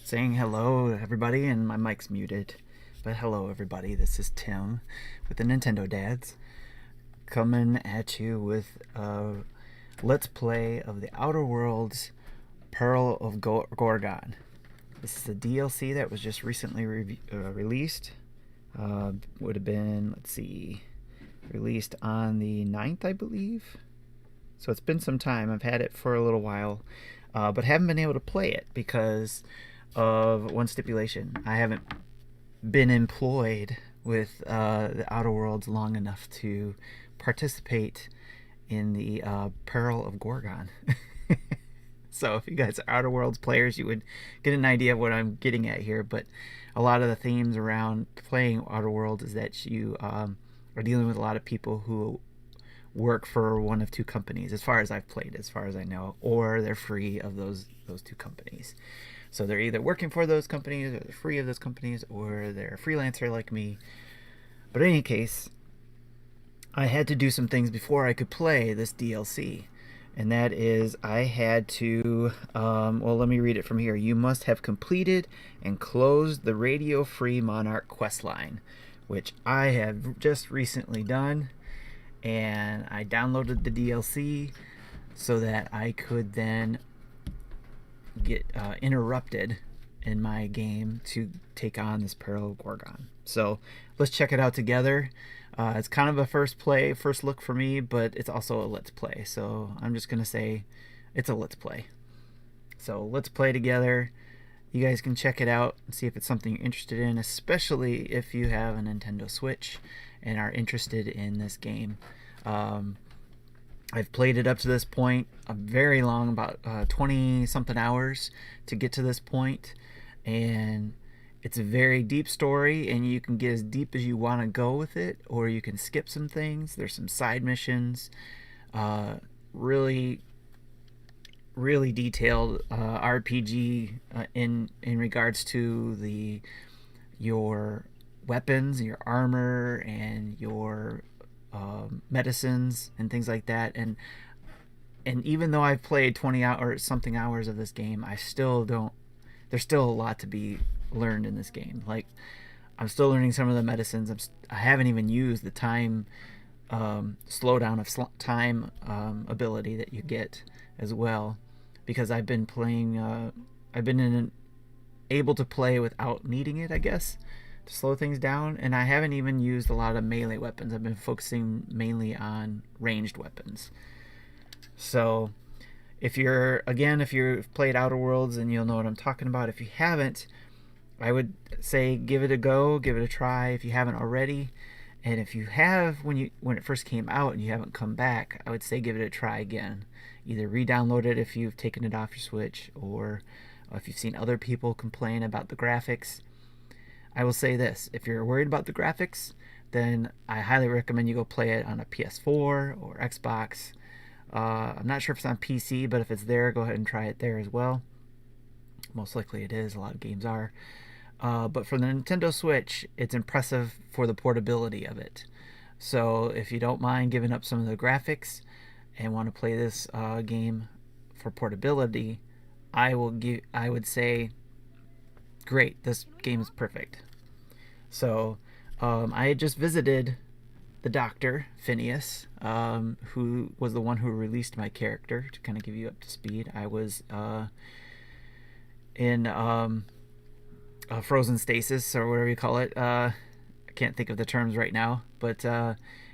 saying hello, everybody, and my mic's muted. But hello, everybody. This is Tim with the Nintendo Dads coming at you with a Let's Play of the Outer Worlds Peril of Gorgon. This is a DLC that was just recently released. Would have been, let's see, released on the 9th, I believe. So it's been some time. I've had it for a little while, but haven't been able to play it because of one stipulation. I haven't been employed with the Outer Worlds long enough to participate in the Peril of Gorgon. So if you guys are Outer Worlds players, you would get an idea of what I'm getting at here. But a lot of the themes around playing Outer Worlds is that you are dealing with a lot of people who work for one of two companies, as far as I've played, as far as I know, or they're free of those two companies. So they're either working for those companies, or they're free of those companies, or they're a freelancer like me. But in any case, I had to do some things before I could play this DLC. And that is, I had to, well, let me read it from here. You must have completed and closed the Radio Free Monarch questline, which I have just recently done. And I downloaded the DLC so that I could then get interrupted in my game to take on this Peril of Gorgon. So let's check it out together. It's kind of a first look for me, but it's also a let's play. So I'm just going to say it's a let's play. So let's play together. You guys can check it out and see if it's something you're interested in, especially if you have a Nintendo Switch and are interested in this game. I've played it up to this point a very long, about 20 something hours to get to this point, and it's a very deep story, and you can get as deep as you want to go with it, or you can skip some things. There's some side missions, really detailed RPG in regards to your weapons, your armor, and your medicines and things like that. And even though I've played 20 or something hours of this game, I still don't. There's still a lot to be learned in this game. Like, I'm still learning some of the medicines. I haven't even used the time slowdown of time ability that you get as well, because I've been playing. I've been able to play without needing it, I guess, to slow things down, and I haven't even used a lot of melee weapons. I've been focusing mainly on ranged weapons. So if you've played Outer Worlds, then you'll know what I'm talking about. If you haven't, I would say give it a go, give it a try if you haven't already. And if you have, when it first came out and you haven't come back, I would say give it a try again. Either re-download it if you've taken it off your Switch, or if you've seen other people complain about the graphics. I will say this: if you're worried about the graphics, then I highly recommend you go play it on a PS4 or Xbox. I'm not sure if it's on PC, but if it's there, go ahead and try it there as well. Most likely it is. A lot of games are. But for the Nintendo Switch, it's impressive for the portability of it. So if you don't mind giving up some of the graphics and want to play this game for portability, I would say, great, this game is perfect. So I had just visited the doctor, Phineas, who was the one who released my character, to kind of give you up to speed. I was in frozen stasis, or whatever you call it. I can't think of the terms right now, but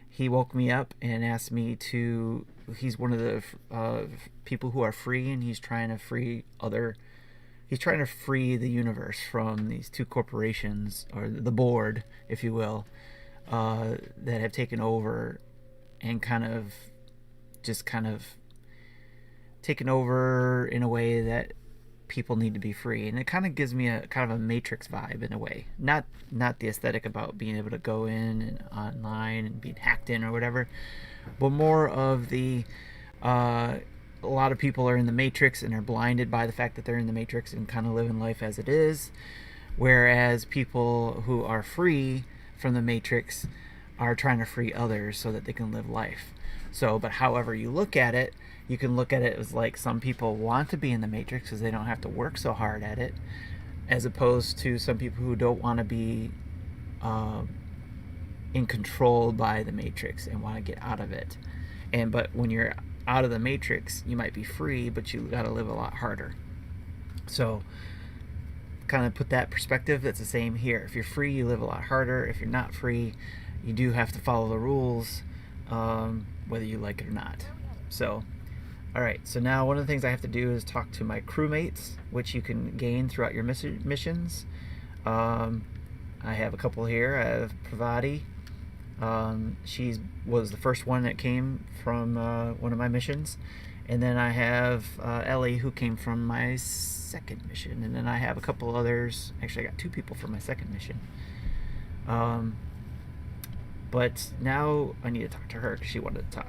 he woke me up and asked me to. He's one of the people who are free, and he's trying to free the universe from these two corporations, or the board, if you will, that have taken over and kind of taken over in a way that people need to be free. And it kind of gives me a kind of a Matrix vibe in a way. Not the aesthetic about being able to go in and online and being hacked in or whatever, but more of the a lot of people are in the Matrix and are blinded by the fact that they're in the Matrix and kind of living life as it is, whereas people who are free from the Matrix are trying to free others so that they can live life. So, but however you look at it, you can look at it as like some people want to be in the Matrix because they don't have to work so hard at it, as opposed to some people who don't want to be in control by the Matrix and want to get out of it. But when you're out of the Matrix, you might be free, but you got to live a lot harder. So kind of put that perspective. That's the same here. If you're free, you live a lot harder. If you're not free, you do have to follow the rules, whether you like it or not. So alright, so now one of the things I have to do is talk to my crewmates, which you can gain throughout your missions. I have a couple here. I have Pravati. She was the first one that came from one of my missions. And then I have Ellie, who came from my second mission. And then I have a couple others. Actually, I got 2 people for my second mission. But now I need to talk to her because she wanted to talk.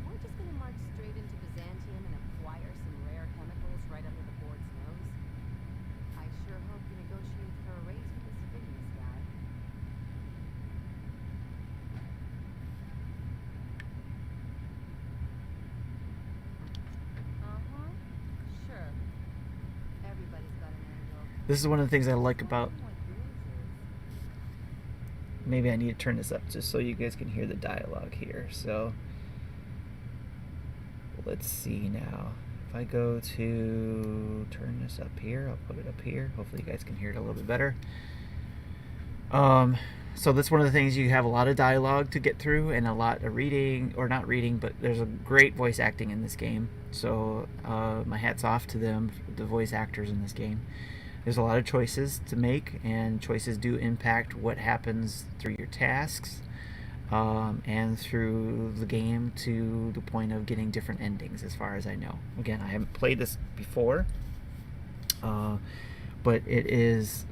We're just going to march straight into Byzantium and acquire some rare chemicals right under the board's nose. I sure hope you negotiate for a raise for this Phineas guy. Sure. Everybody's got an angle. This is one of the things I like about... Maybe I need to turn this up just so you guys can hear the dialogue here. So let's see now. If I go to turn this up here, I'll put it up here. Hopefully you guys can hear it a little bit better. So that's one of the things. You have a lot of dialogue to get through and a lot of reading, or not reading, but there's a great voice acting in this game. So my hat's off to them, the voice actors in this game. There's a lot of choices to make, and choices do impact what happens through your tasks and through the game, to the point of getting different endings, as far as I know. Again, I haven't played this before, but it is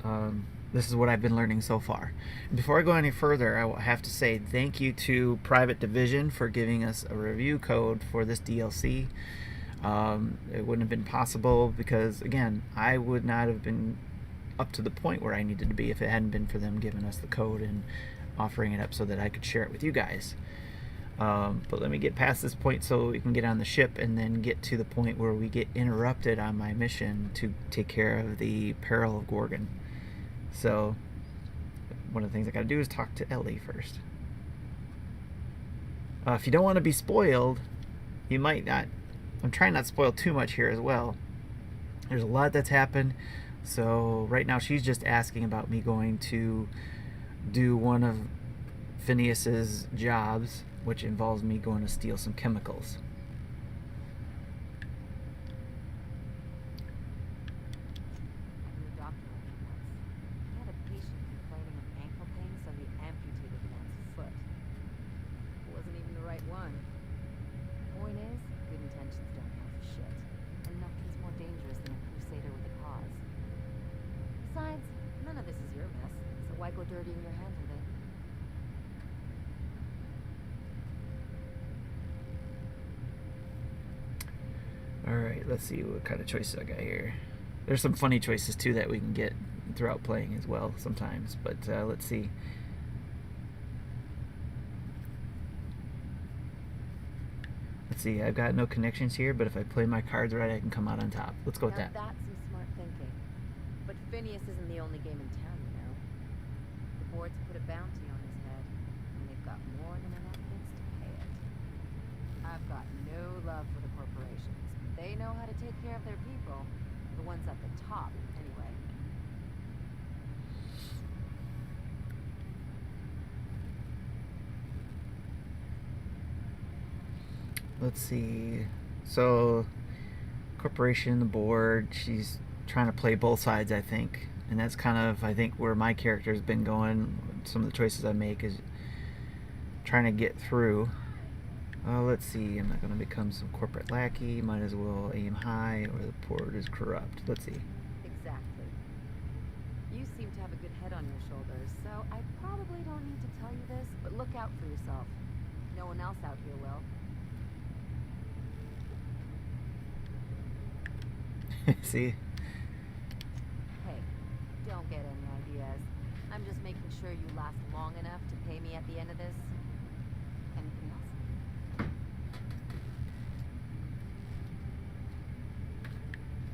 this is what I've been learning so far. Before I go any further, I will have to say thank you to Private Division for giving us a review code for this DLC. It wouldn't have been possible because, again, I would not have been up to the point where I needed to be if it hadn't been for them giving us the code and offering it up so that I could share it with you guys. But let me get past this point so we can get on the ship and then get to the point where we get interrupted on my mission to take care of the Peril of Gorgon. So one of the things I gotta do is talk to Ellie first. If you don't want to be spoiled, you might not. I'm trying not to spoil too much here as well. There's a lot that's happened. So right now she's just asking about me going to do one of Phineas's jobs, which involves me going to steal some chemicals. Why go dirtying your hands with it? Alright, let's see what kind of choices I got here. There's some funny choices too that we can get throughout playing as well sometimes, but let's see. Let's see, I've got no connections here, but if I play my cards right, I can come out on top. Let's go with that. That's some smart thinking. But Phineas isn't the only game in town, you know. The board's put a bounty on his head, and they've got more than enough bits to pay it. I've got no love for the corporations. They know how to take care of their people. The ones at the top, anyway. Let's see. So, corporation, the board, she's trying to play both sides, I think. And that's kind of, I think, where my character's been going. Some of the choices I make is trying to get through. Let's see. I'm not going to become some corporate lackey. Might as well aim high, or the board is corrupt. Let's see. Exactly. You seem to have a good head on your shoulders, so I probably don't need to tell you this, but look out for yourself. No one else out here will. See? Hey, don't get any ideas. I'm just making sure you last long enough to pay me at the end of this. Anything else?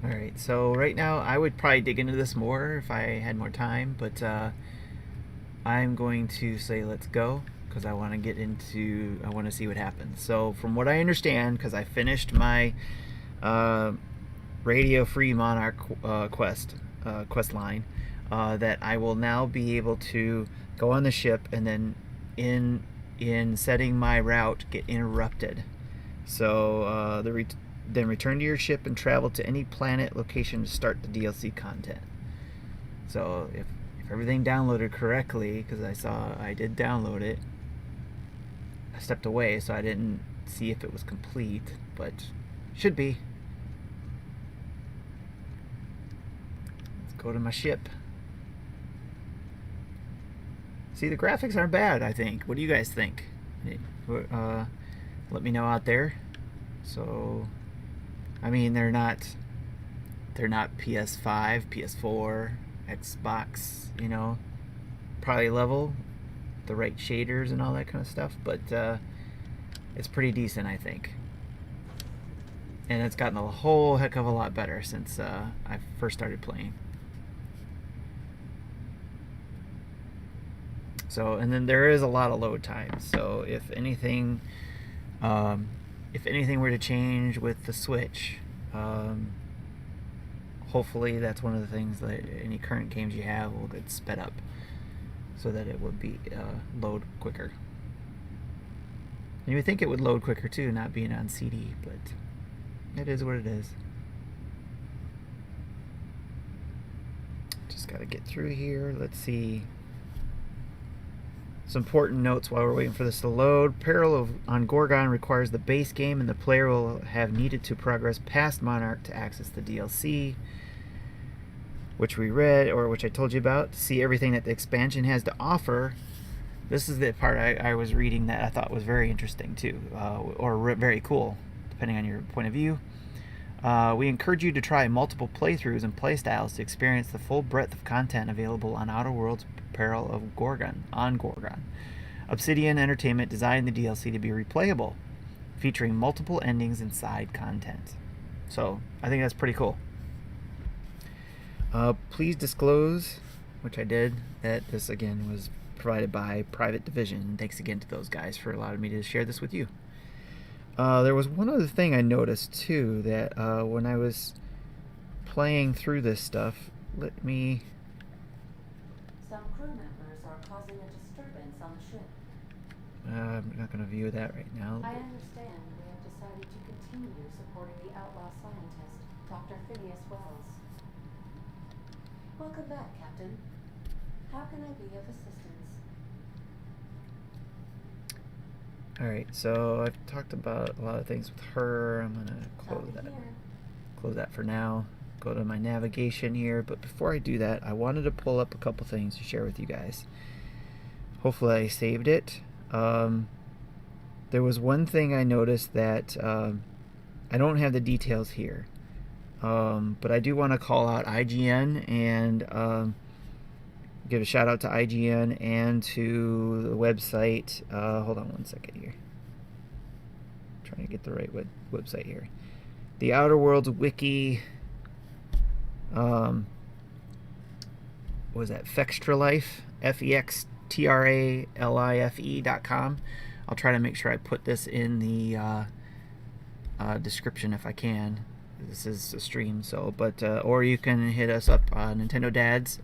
Alright, so right now I would probably dig into this more if I had more time, but I'm going to say let's go because I want to get into, I want to see what happens. So from what I understand, because I finished my Radio Free Monarch quest line, that I will now be able to go on the ship and then in setting my route get interrupted. So then return to your ship and travel to any planet location to start the DLC content. So if everything downloaded correctly, because I did download it, I stepped away so I didn't see if it was complete, but should be. Let's go to my ship. See, the graphics aren't bad, I think. What do you guys think? Let me know out there. So, I mean, they're not PS5, PS4, Xbox, you know, probably level, the right shaders and all that kind of stuff, but it's pretty decent, I think. And it's gotten a whole heck of a lot better since I first started playing. So, and then there is a lot of load times. So if anything were to change with the Switch, hopefully that's one of the things that any current games you have will get sped up so that it would be load quicker. And you would think it would load quicker too, not being on CD, but it is what it is. Just gotta get through here. Let's see. Some important notes while we're waiting for this to load. Peril on Gorgon requires the base game, and the player will have needed to progress past Monarch to access the DLC, which we read, or which I told you about, to see everything that the expansion has to offer. This is the part I was reading that I thought was very interesting too, or very cool, depending on your point of view. We encourage you to try multiple playthroughs and playstyles to experience the full breadth of content available on Outer Worlds Peril of Gorgon, on Gorgon. Obsidian Entertainment designed the DLC to be replayable, featuring multiple endings and side content. So, I think that's pretty cool. Please disclose, which I did, that this again was provided by Private Division. Thanks again to those guys for allowing me to share this with you. There was one other thing I noticed too, that when I was playing through this stuff, Some crew members are causing a disturbance on the ship. I'm not going to view that right now. I understand we have decided to continue supporting the outlaw scientist, Dr. Phineas Wells. Welcome back, Captain. How can I be of assistance? Alright, so I've talked about a lot of things with her. I'm going to close that for now. Go to my navigation here, but before I do that, I wanted to pull up a couple things to share with you guys. Hopefully I saved it. There was one thing I noticed that I don't have the details here, but I do want to call out IGN and give a shout out to IGN and to the website. Hold on one second here. I'm trying to get the right website here. The Outer Worlds Wiki. What was that? Fextralife, FEXTRALIFE.com. I'll try to make sure I put this in the description if I can. This is a stream, so or you can hit us up on Nintendo Dads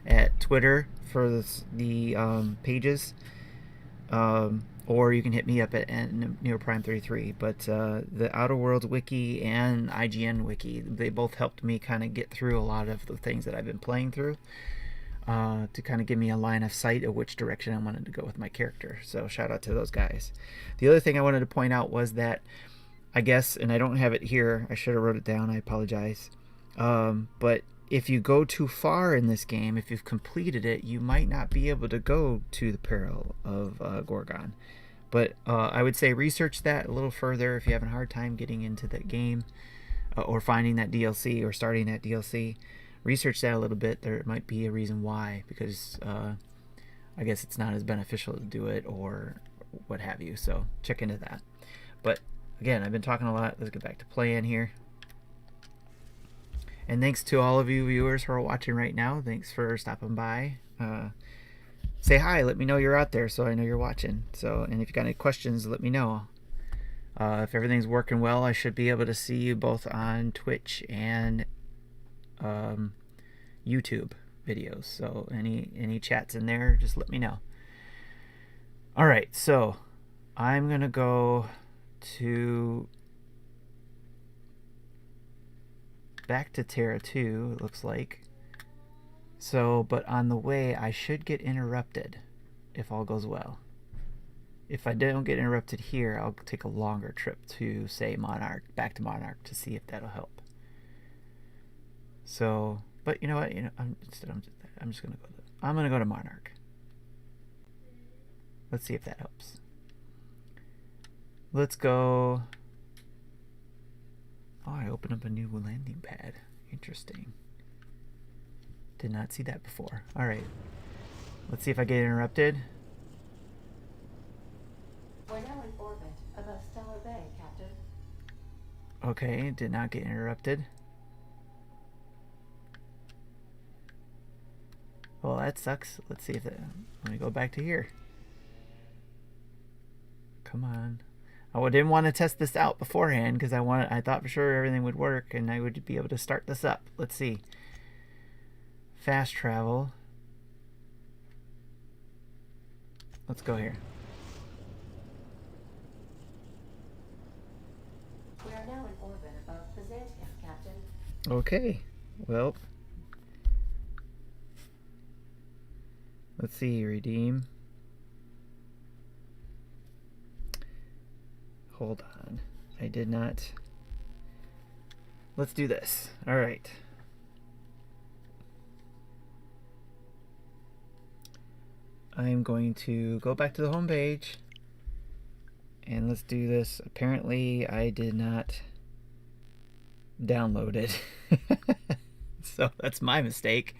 at Twitter for the pages, or you can hit me up at NeoPrime33. But the Outer Worlds Wiki and IGN Wiki, they both helped me kind of get through a lot of the things that I've been playing through, to kind of give me a line of sight of which direction I wanted to go with my character. So shout out to those guys. The other thing I wanted to point out was that, I guess, and I don't have it here, I should have wrote it down, I apologize, but if you go too far in this game, if you've completed it, you might not be able to go to the Peril of Gorgon. But I would say research that a little further if you have a hard time getting into that game, or finding that DLC or starting that DLC. Research that a little bit. There might be a reason why, because I guess it's not as beneficial to do it or what have you. So check into that. But again, I've been talking a lot. Let's get back to playing here. And thanks to all of you viewers who are watching right now. Thanks for stopping by. Say hi. Let me know you're out there so I know you're watching. So, and if you got any questions, let me know. If everything's working well, I should be able to see you both on Twitch and YouTube videos. So any chats in there, just let me know. All right, so I'm gonna go to back to Terra 2. It looks like. So, but on the way, I should get interrupted if all goes well. If I don't get interrupted here, I'll take a longer trip to, say, Monarch, back to Monarch, to see if that'll help. So, but you know what? I'm just gonna go. I'm gonna go to Monarch. Let's see if that helps. Let's go. Oh, I opened up a new landing pad. Interesting. Did not see that before. All right. Let's see if I get interrupted. We're now in orbit above Stellar Bay, Captain. Okay, did not get interrupted. Well, that sucks. Let's see if that. Let me go back to here. Come on. I didn't want to test this out beforehand because I thought for sure everything would work and I would be able to start this up. Let's see. Fast travel. Let's go here. We are now in orbit above Byzantium, Captain. Okay. Well. Let's see. Redeem. Hold on. I did not. Let's do this. All right. I'm going to go back to the home page and let's do this. Apparently I did not download it. So that's my mistake.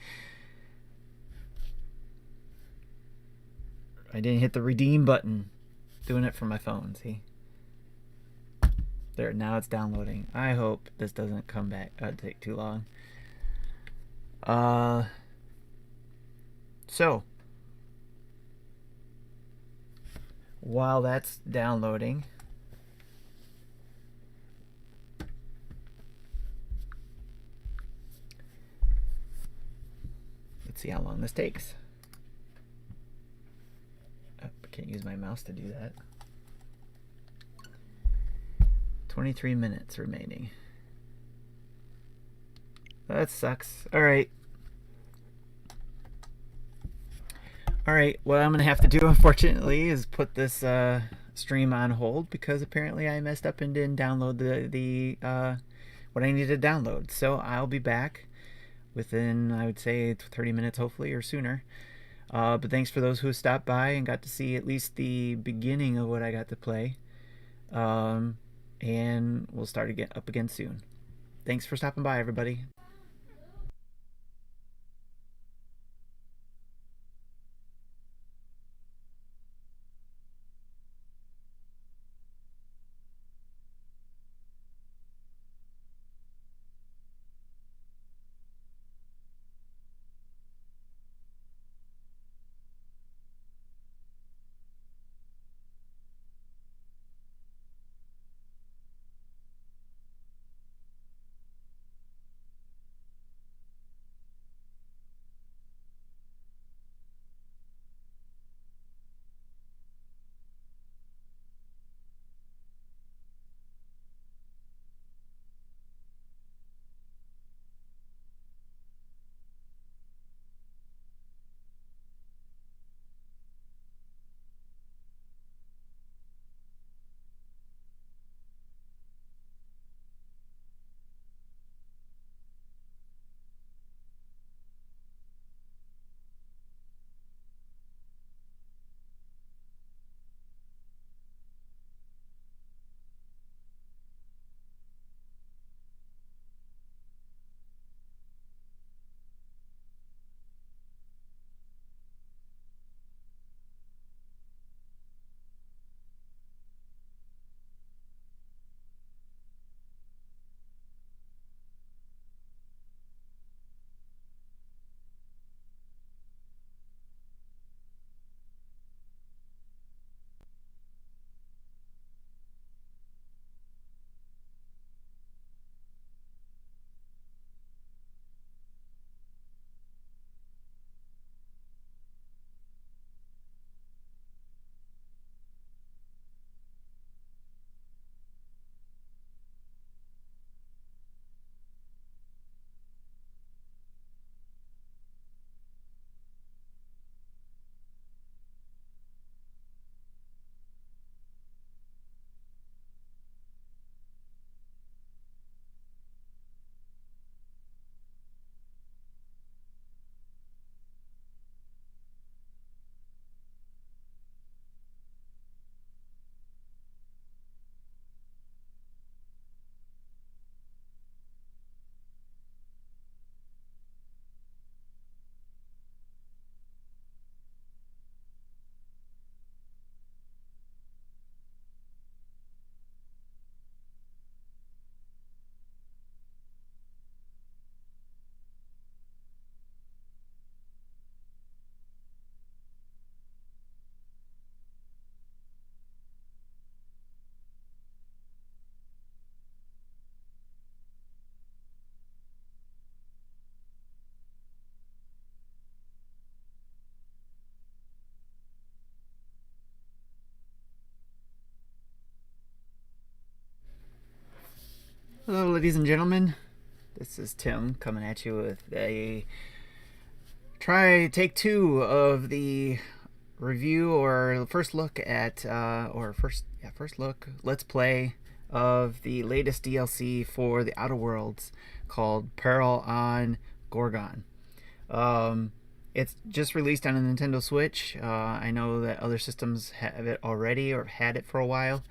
I didn't hit the redeem button. Doing it from my phone, see? There, now it's downloading. I hope this doesn't come back take too long. So while that's downloading, let's see how long this takes. Oh, I can't use my mouse to do that. 23 minutes remaining. That sucks. All right. All right, what I'm gonna have to do, unfortunately, is put this stream on hold because apparently I messed up and didn't download the what I needed to download. So I'll be back within, I would say, 30 minutes, hopefully, or sooner. But thanks for those who stopped by and got to see at least the beginning of what I got to play. And we'll start again up again soon. Thanks for stopping by, everybody. Hello, ladies and gentlemen. This is Tim coming at you with a take two of the review or first look at first look let's play of the latest DLC for the Outer Worlds called Peril on Gorgon. It's just released on a Nintendo Switch. I know that other systems have it already or had it for a while.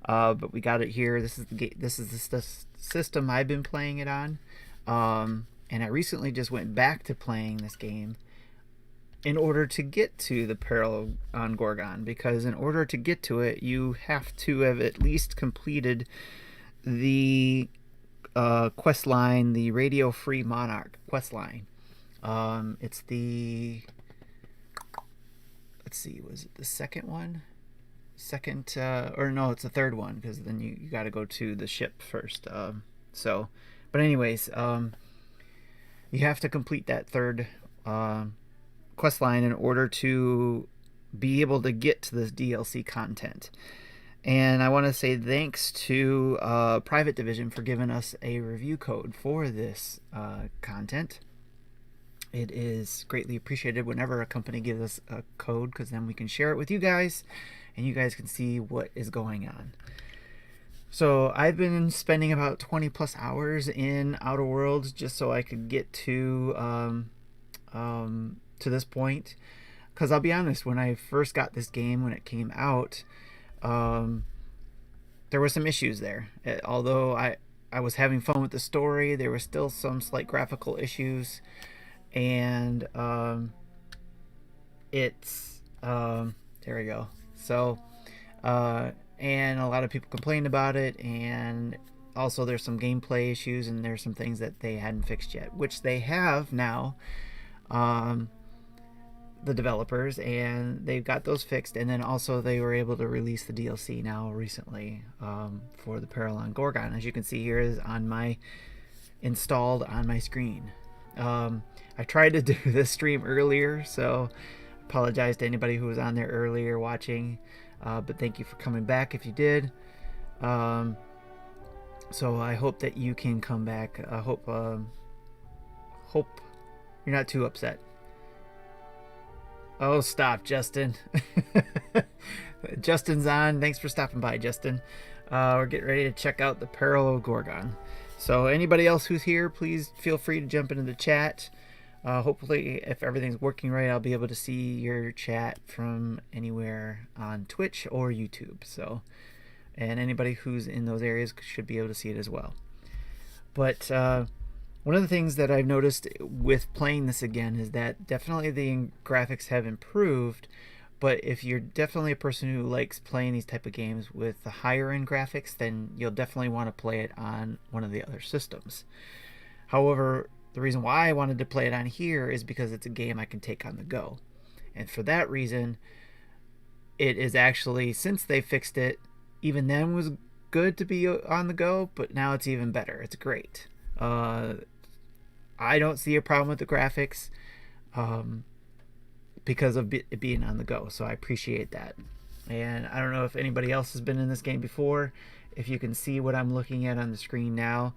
But we got it here. This is the system I've been playing it on, and I recently just went back to playing this game in order to get to the Peril on Gorgon, because in order to get to it, you have to have at least completed the quest line, the Radio Free Monarch quest line. It's the, let's see, was it the second one? Second or no, it's the third one, because then you got to go to the ship first. But anyways, you have to complete that third quest line in order to be able to get to this DLC content. And I want to say thanks to Private Division for giving us a review code for this content. It is greatly appreciated whenever a company gives us a code, because then we can share it with you guys and you guys can see what is going on. So I've been spending about 20 plus hours in Outer Worlds just so I could get to this point. Because I'll be honest, when I first got this game, when it came out, there were some issues there. Although I was having fun with the story, there were still some slight graphical issues. And there we go. So and a lot of people complained about it, and also there's some gameplay issues, and there's some things that they hadn't fixed yet, which they have now, the developers, and they've got those fixed. And then also they were able to release the DLC now recently for the Peril on Gorgon, as you can see here is installed on my screen. I tried to do this stream earlier, so apologize to anybody who was on there earlier watching, but thank you for coming back if you did. So I hope that you can come back. I hope you're not too upset. Oh, stop, Justin. Justin's on. Thanks for stopping by, Justin. We're getting ready to check out the Peril of Gorgon. So anybody else who's here, please feel free to jump into the chat. Hopefully, if everything's working right, I'll be able to see your chat from anywhere on Twitch or YouTube. So, and anybody who's in those areas should be able to see it as well. But one of the things that I've noticed with playing this again is that definitely the graphics have improved. But if you're definitely a person who likes playing these type of games with the higher end graphics, then you'll definitely want to play it on one of the other systems. However, the reason why I wanted to play it on here is because it's a game I can take on the go. And for that reason, it is actually, since they fixed it, even then was good to be on the go, but now it's even better. It's great. I don't see a problem with the graphics because of it being on the go, so I appreciate that. And I don't know if anybody else has been in this game before. If you can see what I'm looking at on the screen now,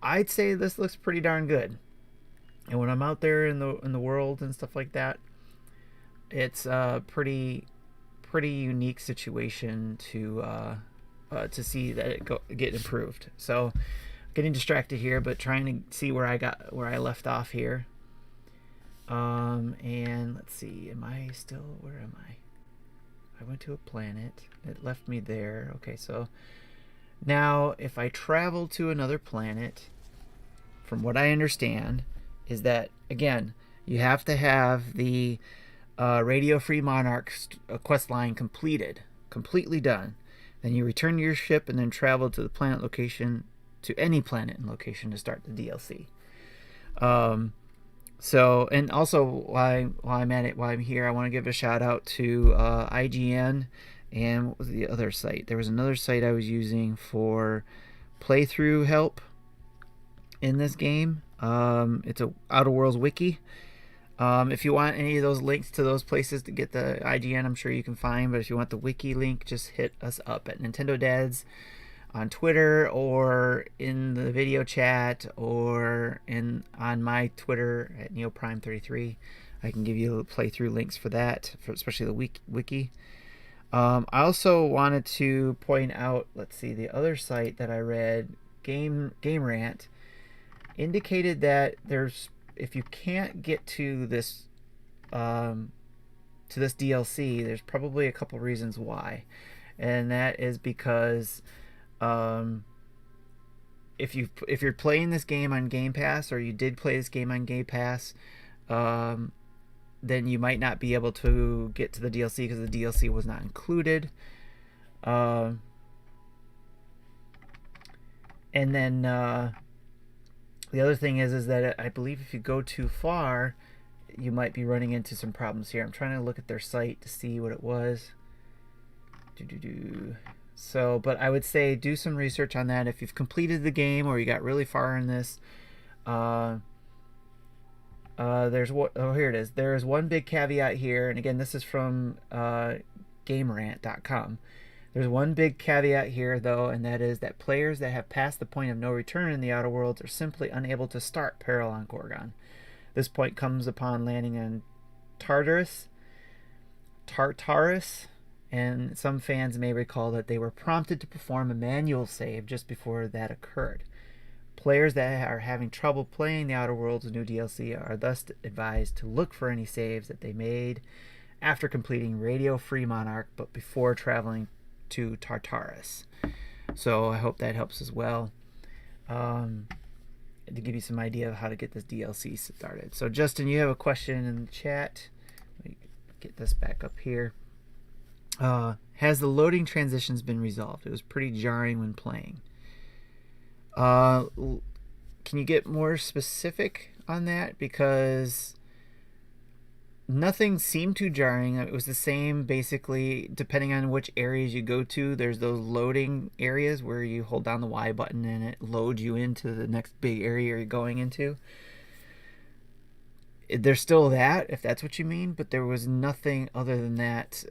I'd say this looks pretty darn good. And when I'm out there in the world and stuff like that, it's a pretty unique situation to see that it get improved. So getting distracted here, but trying to see where I left off here. And let's see, where am I? I went to a planet. It left me there. Okay, so now if I travel to another planet, from what I understand, is that, again, you have to have the Radio Free Monarch quest line completely done. Then you return to your ship and then travel to the planet location, to any planet and location to start the DLC. So, and also while I'm here, I want to give a shout out to IGN, and what was the other site? There was another site I was using for playthrough help in this game. It's a Outer Worlds wiki. If you want any of those links to those places to get the IGN, I'm sure you can find. But if you want the wiki link, just hit us up at Nintendo Dads on Twitter or in the video chat or on my Twitter at neoprime33. I can give you playthrough links for that, especially the wiki. I also wanted to point out, let's see, the other site that I read, Game Rant, indicated that if you can't get to this DLC, there's probably a couple reasons why, and that is because if you're playing this game on Game Pass, or you did play this game on Game Pass, then you might not be able to get to the DLC because the DLC was not included. And then the other thing is that I believe if you go too far, you might be running into some problems here. I'm trying to look at their site to see what it was. So, but I would say do some research on that. If you've completed the game or you got really far in this, there's what? Oh, here it is. There is one big caveat here, and again, this is from GameRant.com. There's one big caveat here, though, and that is that players that have passed the point of no return in the Outer Worlds are simply unable to start Peril on Gorgon. This point comes upon landing on Tartarus, and some fans may recall that they were prompted to perform a manual save just before that occurred. Players that are having trouble playing the Outer Worlds new DLC are thus advised to look for any saves that they made after completing Radio Free Monarch, but before traveling to Tartarus. So I hope that helps as well. To give you some idea of how to get this DLC started. So Justin, you have a question in the chat. Let me get this back up here. Has the loading transitions been resolved? It was pretty jarring when playing. Can you get more specific on that? Because nothing seemed too jarring. It was the same basically depending on which areas you go to. There's those loading areas where you hold down the Y button and it loads you into the next big area you're going into. There's still that, if that's what you mean, but there was nothing other than that.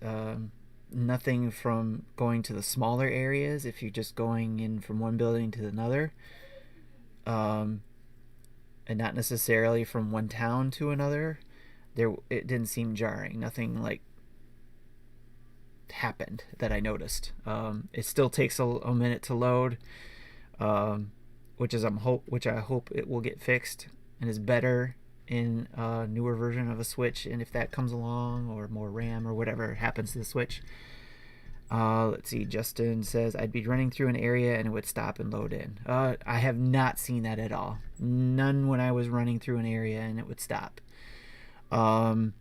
Nothing from going to the smaller areas if you're just going in from one building to another, and not necessarily from one town to another. It didn't seem jarring. Nothing like happened that I noticed. It still takes a minute to load, which I hope it will get fixed and is better in a newer version of a Switch, and if that comes along, or more RAM or whatever happens to the Switch. Let's see, Justin says I'd be running through an area and it would stop and load in. I have not seen that at all. None when I was running through an area and it would stop. I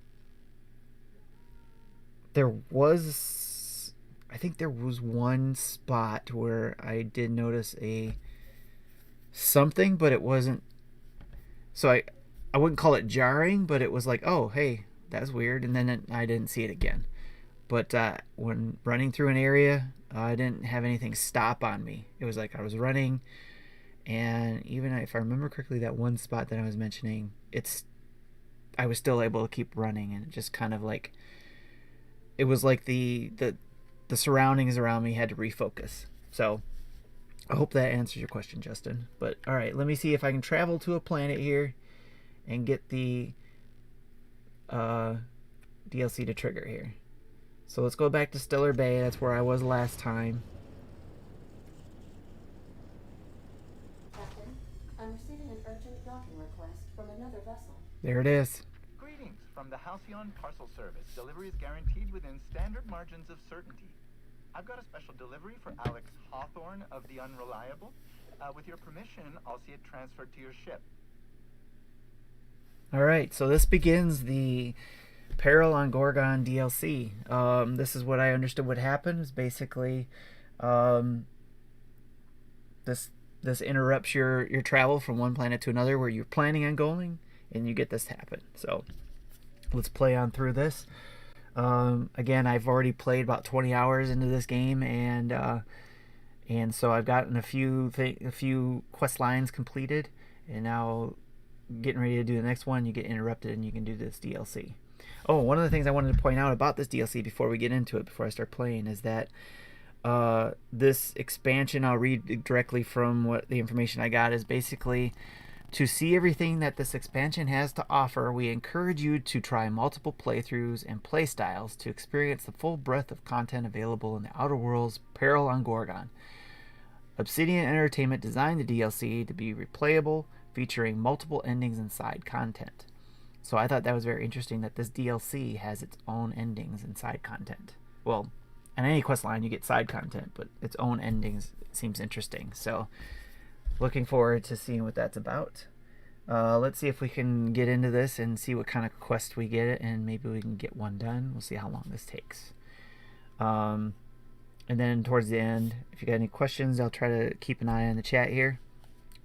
think there was one spot where I did notice something, but it wasn't, so I wouldn't call it jarring, but it was like, oh, hey, that's weird, and then I didn't see it again. But when running through an area, I didn't have anything stop on me. It was like I was running, and even if I remember correctly, that one spot that I was mentioning, I was still able to keep running, and it just kind of like, it was like the surroundings around me had to refocus. So I hope that answers your question, Justin. But all right, let me see if I can travel to a planet here and get the DLC to trigger here. So let's go back to Stellar Bay. That's where I was last time. Captain, I'm receiving an urgent docking request from another vessel. There it is. Greetings from the Halcyon Parcel Service. Delivery is guaranteed within standard margins of certainty. I've got a special delivery for Alex Hawthorne of the Unreliable. With your permission, I'll see it transferred to your ship. All right, so this begins the Peril on Gorgon DLC. This is what I understood would happen. Is basically this interrupts your travel from one planet to another where you're planning on going, and you get this to happen. So let's play on through this. Again, I've already played about 20 hours into this game, and so I've gotten a few quest lines completed, and now getting ready to do the next one. You get interrupted, and you can do this DLC. Oh, one of the things I wanted to point out about this DLC before we get into it, before I start playing, is that This expansion, I'll read directly from what the information I got, is basically to see everything that this expansion has to offer. We encourage you to try multiple playthroughs and playstyles to experience the full breadth of content available in the Outer Worlds Peril on Gorgon. Obsidian Entertainment designed the DLC to be replayable, featuring multiple endings and side content. So I thought that was very interesting that this DLC has its own endings and side content. Well, in any quest line you get side content, but its own endings seems interesting. So looking forward to seeing what that's about. Let's see if we can get into this and see what kind of quest we get, and maybe we can get one done. We'll see how long this takes. And then towards the end, if you got any questions, I'll try to keep an eye on the chat here.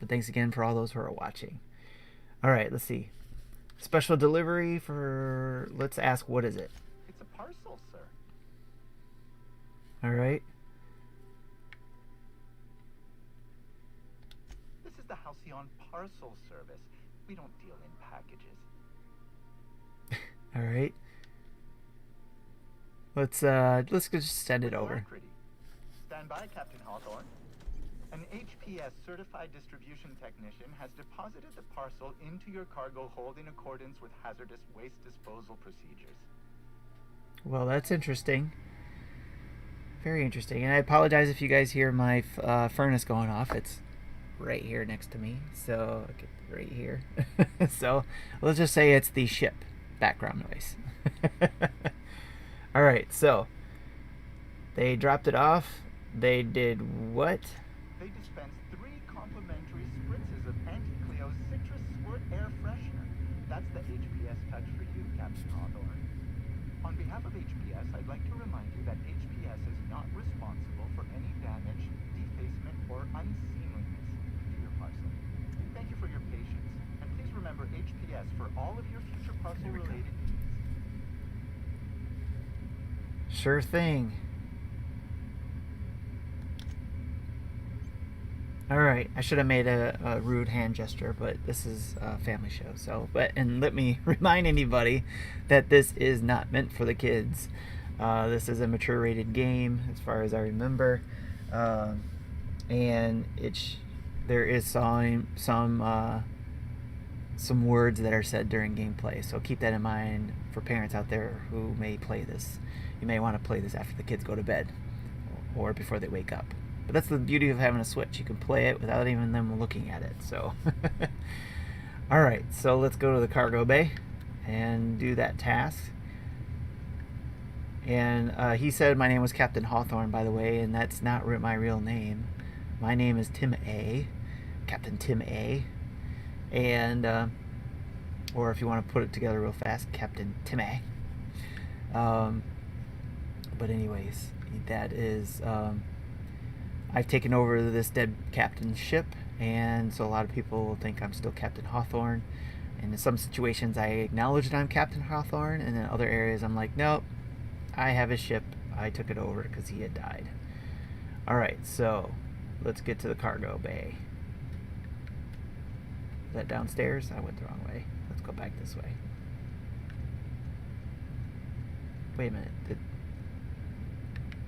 But thanks again for all those who are watching. All right, let's see. Special delivery for... Let's ask, what is it? It's a parcel, sir. All right. This is the Halcyon Parcel Service. We don't deal in packages. All right. Let's just send it over. Alacrity. Stand by, Captain Hawthorne. An HPS certified distribution technician has deposited the parcel into your cargo hold in accordance with hazardous waste disposal procedures. Well, that's interesting. Very interesting. And I apologize if you guys hear my furnace going off. It's right here next to me. So, okay, right here. So, let's just say it's the ship background noise. All right, so they dropped it off. They did what? They dispensed 3 complimentary spritzes of Anti-Cleo's Citrus Squirt Air Freshener. That's the HPS touch for you, Captain Hawthorne. On behalf of HPS, I'd like to remind you that HPS is not responsible for any damage, defacement, or unseemliness to your parcel. Thank you for your patience, and please remember HPS for all of your future parcel-related needs. Sure thing. All right, I should have made a rude hand gesture, but this is a family show. So, and let me remind anybody that this is not meant for the kids. This is a mature-rated game, as far as I remember, and there is some words that are said during gameplay. So keep that in mind for parents out there who may play this. You may want to play this after the kids go to bed or before they wake up. But that's the beauty of having a Switch. You can play it without even them looking at it. So, all right. So let's go to the cargo bay and do that task. And he said my name was Captain Hawthorne, by the way, and that's not my real name. My name is Tim A. Captain Tim A. And or if you want to put it together real fast, Captain Tim A. But anyways, that is. I've taken over this dead captain's ship, and so a lot of people will think I'm still Captain Hawthorne. And in some situations, I acknowledge that I'm Captain Hawthorne, and in other areas, I'm like, nope, I have his ship. I took it over because he had died. All right, so let's get to the cargo bay. Is that downstairs? I went the wrong way. Let's go back this way. Wait a minute.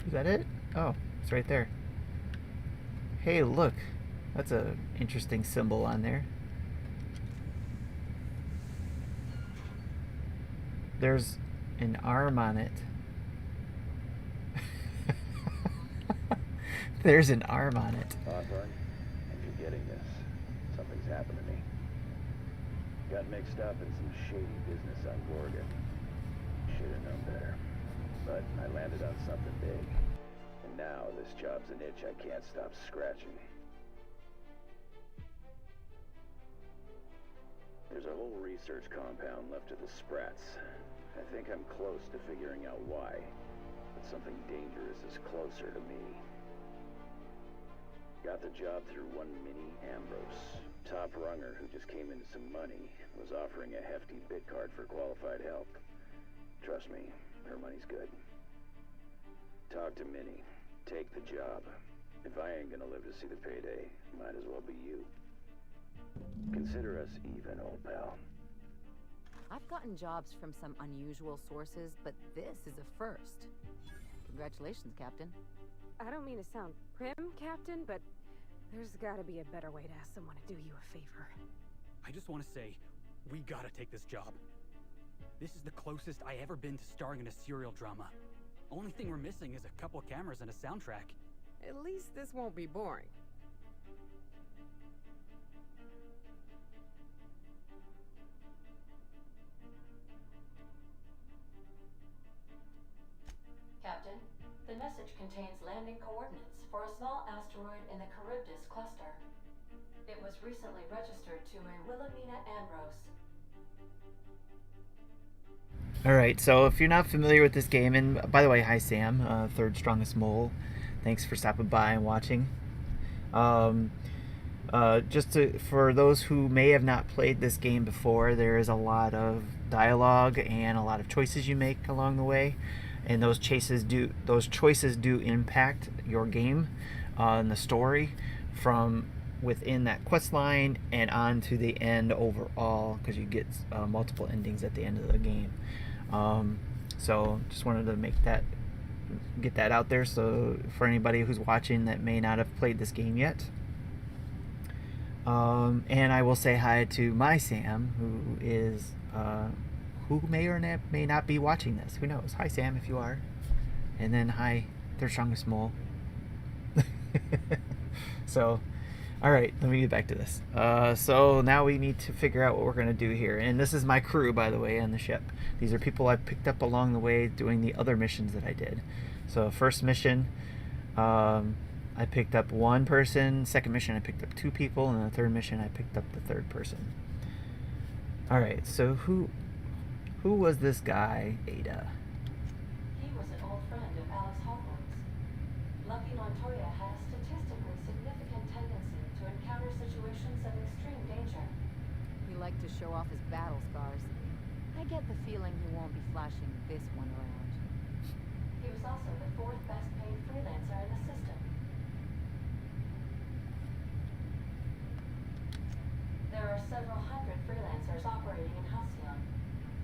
Is that it? Oh, it's right there. Hey, look. That's a interesting symbol on there. There's an arm on it. There's an arm on it. Hawthorne, if you're getting this, something's happened to me. Got mixed up in some shady business on Gorgon. Should've known better. But I landed on something big. And now this job's an itch I can't stop scratching. There's a whole research compound left of the Sprats. I think I'm close to figuring out why. But something dangerous is closer to me. Got the job through one Minnie Ambrose. Top runger who just came into some money. Was offering a hefty bid card for qualified help. Trust me, her money's good. Talk to Minnie. Take the job. If I ain't gonna live to see the payday, might as well be you. Consider us even, old pal. I've gotten jobs from some unusual sources, but this is a first. Congratulations, Captain. I don't mean to sound prim, Captain, but there's gotta be a better way to ask someone to do you a favor. I just want to say, we gotta take this job. This is the closest I ever been to starring in a serial drama. Only thing we're missing is a couple cameras and a soundtrack. At least this won't be boring. Captain, the message contains landing coordinates for a small asteroid in the Charybdis cluster. It was recently registered to a Wilhelmina Ambrose. Alright, so if you're not familiar with this game, and by the way, hi Sam, third strongest mole. Thanks for stopping by and watching. For those who may have not played this game before, there is a lot of dialogue and a lot of choices you make along the way, and those choices do impact your game and the story from within that quest line and on to the end overall, because you get multiple endings at the end of the game. So just wanted to get that out there, so for anybody who's watching that may not have played this game yet. And I will say hi to my Sam, who may or may not be watching this. Who knows? Hi Sam, if you are. And then hi, third strongest mole. So, all right, let me get back to this. So now we need to figure out what we're going to do here. And this is my crew, by the way, on the ship. These are people I picked up along the way doing the other missions that I did. So first mission, I picked up one person. Second mission, I picked up two people. And the third mission, I picked up the third person. All right, so who was this guy, Ada? He was an old friend of Alex Hawthorne's. Lucky Montoya had a statistically significant tendency to encounter situations of extreme danger. He liked to show off his battle scars. I get the feeling he won't be flashing this one around. He was also the fourth best paid freelancer in the system. There are several hundred freelancers operating in Halcyon.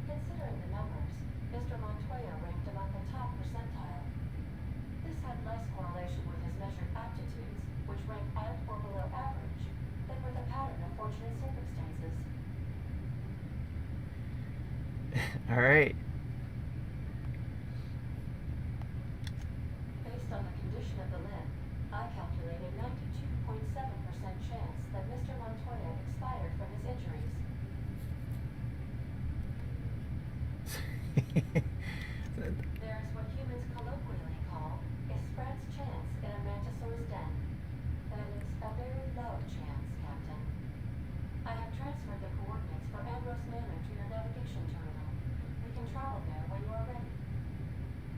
Considering the numbers, Mr. Montoya ranked among the top percentile. This had less correlation with his measured aptitudes, which ranked at or below average, than with a pattern of fortunate circumstances. All right. Based on the condition of the limb, I calculated 92.7% chance that Mr. Montoya expired from his injuries. There is what humans colloquially call a spread's chance in a mantisaur's den. That is a very low chance, Captain. I have transferred the coordinates for Ambrose Manor to your navigation terminal. We can travel there when you are ready.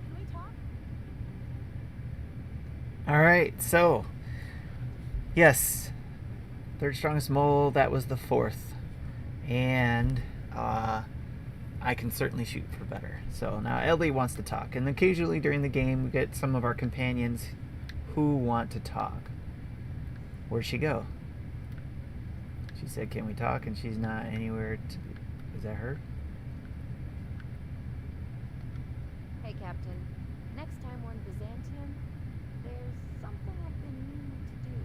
Can we talk? All right, so yes, third strongest mole. That was the fourth, and I can certainly shoot for better. So now Ellie wants to talk, and occasionally during the game we get some of our companions who want to talk. Where'd she go? She said, "Can we talk?" And she's not anywhere to. Is that her? Hey, Captain. Next time we're in Byzantium, there's something I've been meaning to do.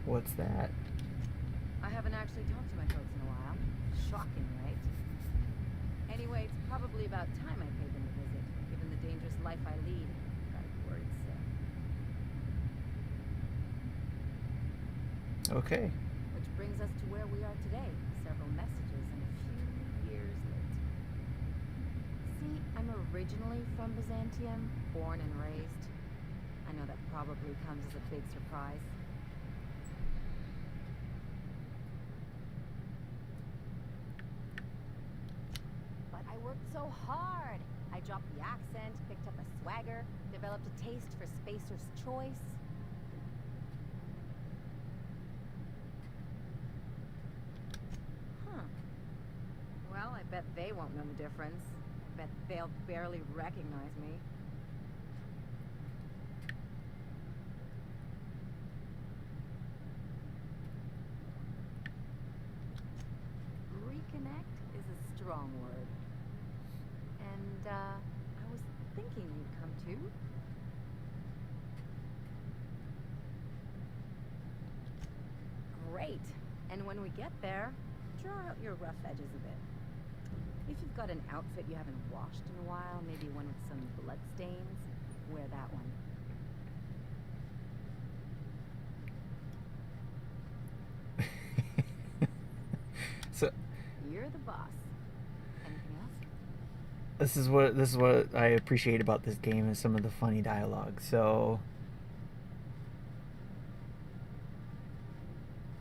What's that? I haven't actually talked to my folks in a while. Shocking, right? Anyway, it's probably about time I paid them a visit, given the dangerous life I lead. Got words, Okay. Which brings us to where we are today, several messages and a few years later. See, I'm originally from Byzantium, born and raised. I know that probably comes as a big surprise. But I worked so hard. I dropped the accent, picked up a swagger, developed a taste for spacer's choice. Well, I bet they won't know the difference. I bet they'll barely recognize me. Reconnect is a strong word. great. And when we get there, draw out your rough edges a bit. If you've got an outfit you haven't washed in a while, maybe one with some blood stains, wear that one. So You're the boss. Anything else? this is what I appreciate about this game is some of the funny dialogue. So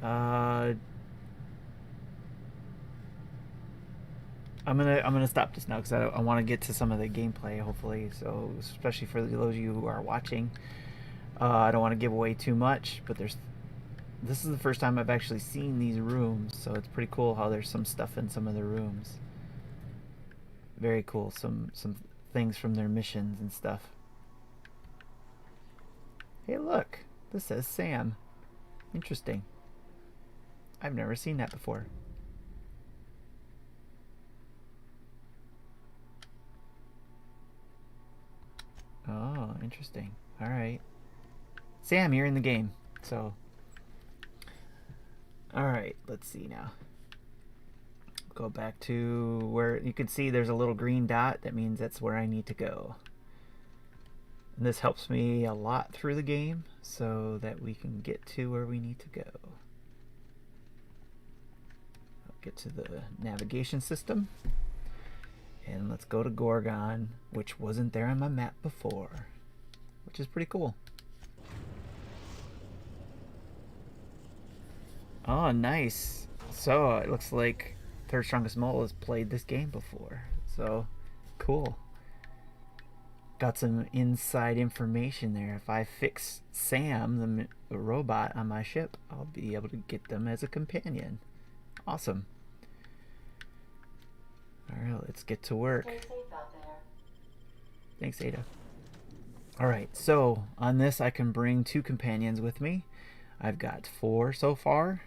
I'm gonna stop this now because I want to get to some of the gameplay, hopefully. So especially for those of you who are watching, I don't want to give away too much. But this is the first time I've actually seen these rooms, so it's pretty cool how there's some stuff in some of the rooms. Very cool. Some things from their missions and stuff. Hey, look! This says Sam. Interesting. I've never seen that before. Oh, interesting. Alright. Sam, you're in the game. So. Alright, let's see now. Go back to where you can see there's a little green dot. That means that's where I need to go. And this helps me a lot through the game so that we can get to where we need to go. I'll get to the navigation system. And let's go to Gorgon, which wasn't there on my map before, which is pretty cool. Oh, nice. So it looks like Third Strongest Mole has played this game before. So cool. Got some inside information there. If I fix Sam, the robot on my ship, I'll be able to get them as a companion. Awesome. Alright, let's get to work. Stay safe out there. Thanks, Ada. Alright, so on this I can bring 2 companions with me. I've got 4 so far.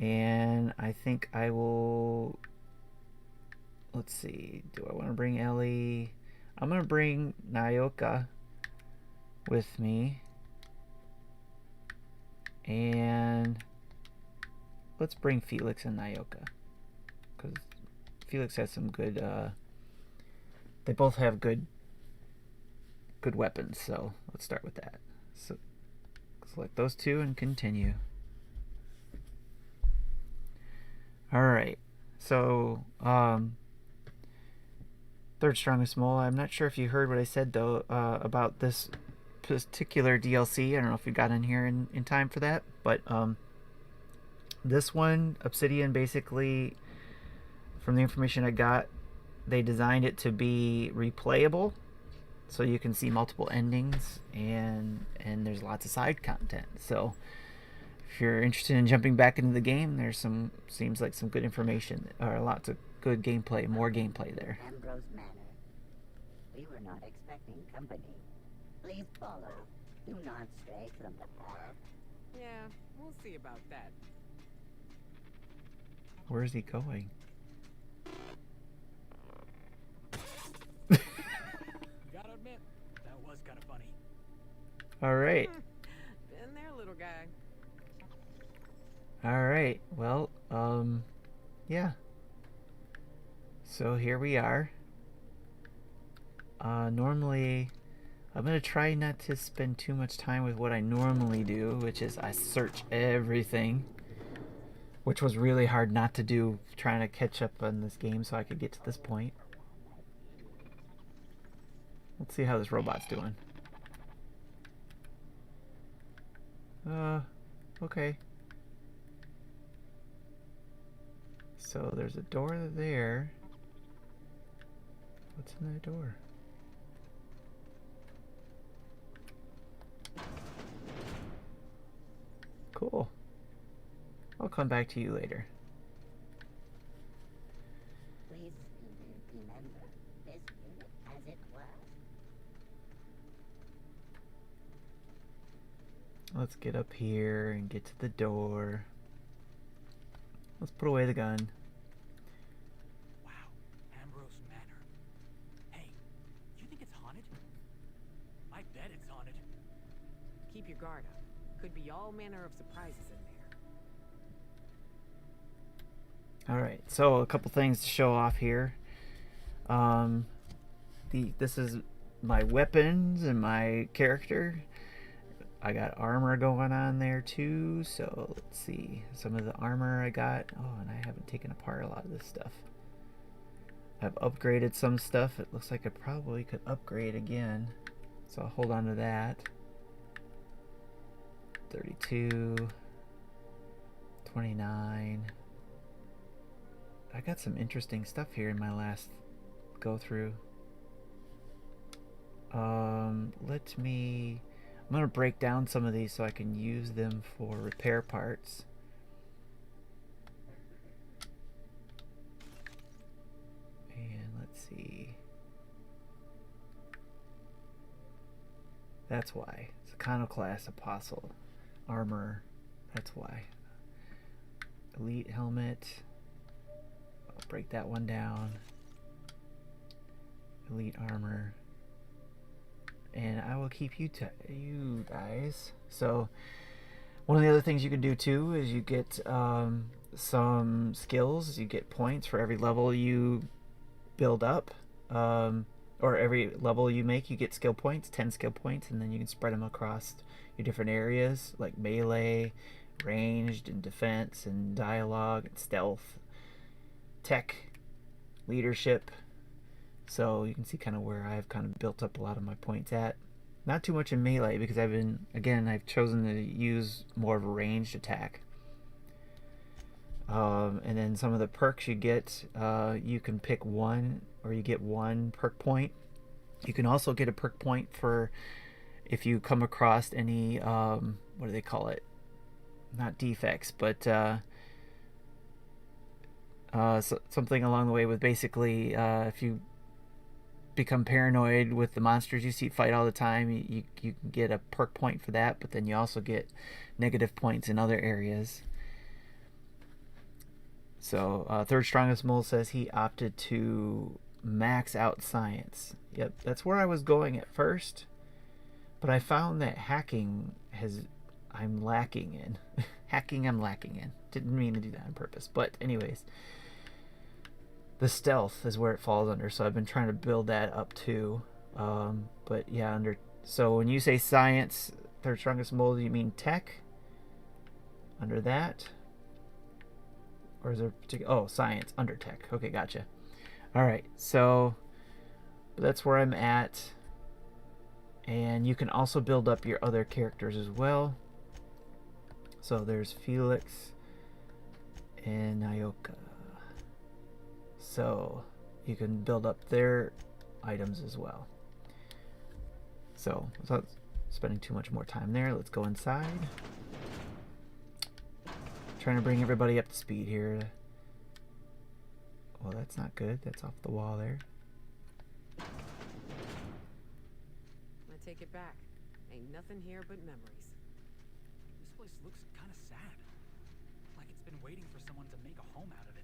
And I think I will... Let's see. Do I want to bring Ellie? I'm going to bring Nayoka with me. And let's bring Felix and Nayoka. Because Felix has some good... they both have good weapons. So let's start with that. So select those 2 and continue. Alright, so, Third Strongest Mole. I'm not sure if you heard what I said, though, about this particular DLC. I don't know if you got in here in time for that, but, this one, Obsidian, basically, from the information I got, they designed it to be replayable, so you can see multiple endings, and there's lots of side content, so... If you're interested in jumping back into the game, there's seems like some good information, or lots of good gameplay, more gameplay there. Ambrose Manor. We were not expecting company. Please follow. Do not stray from the path. Yeah, we'll see about that. Where is he going? Gotta admit, that was kind of funny. Alright. Been there, little guy. Alright, well, yeah. So here we are. Normally, I'm going to try not to spend too much time with what I normally do, which is I search everything. Which was really hard not to do, trying to catch up on this game so I could get to this point. Let's see how this robot's doing. Okay. So there's a door there. What's in that door? Cool. I'll come back to you later. Please remember this unit as it was. Let's get up here and get to the door. Let's put away the gun. Wow, Ambrose Manor. Hey, you think it's haunted? I bet it's haunted. Keep your guard up. Could be all manner of surprises in there. Alright, so a couple things to show off here. This is my weapons and my character. I got armor going on there too, so let's see. Some of the armor I got. Oh, and I haven't taken apart a lot of this stuff. I've upgraded some stuff. It looks like I probably could upgrade again, so I'll hold on to that. 32, 29. I got some interesting stuff here in my last go through. I'm gonna break down some of these so I can use them for repair parts. And let's see. That's why. It's Iconoclast Apostle armor. That's why. Elite helmet. I'll break that one down. Elite armor. And I will keep you guys. So one of the other things you can do too is you get some skills. You get points for every level you build up, or every level you make. You get skill points, 10 skill points, and then you can spread them across your different areas like melee, ranged, and defense, and dialogue, and stealth, tech, leadership. So you can see kind of where I've kind of built up a lot of my points at. Not too much in melee because I've chosen to use more of a ranged attack. And then some of the perks you get, you can pick one, or you get one perk point. You can also get a perk point for if you come across any, what do they call it? Not defects, but something along the way with basically if you become paranoid with the monsters you see fight all the time, you can get a perk point for that, but then you also get negative points in other areas. So third strongest mole says he opted to max out science. Yep, that's where I was going at first, but I found that I'm lacking in. I'm lacking in. Didn't mean to do that on purpose, but anyways. The stealth is where it falls under, so I've been trying to build that up too. But yeah, so when you say science, third strongest mold, you mean tech? Under that? Or is there particular? Oh, science under tech. Okay, gotcha. Alright, so that's where I'm at. And you can also build up your other characters as well. So there's Felix and Nyoka. So you can build up their items as well. So without spending too much more time there, let's go inside. Trying to bring everybody up to speed here. Well, that's not good. That's off the wall there. I take it back. Ain't nothing here but memories. This place looks kind of sad. Like it's been waiting for someone to make a home out of it.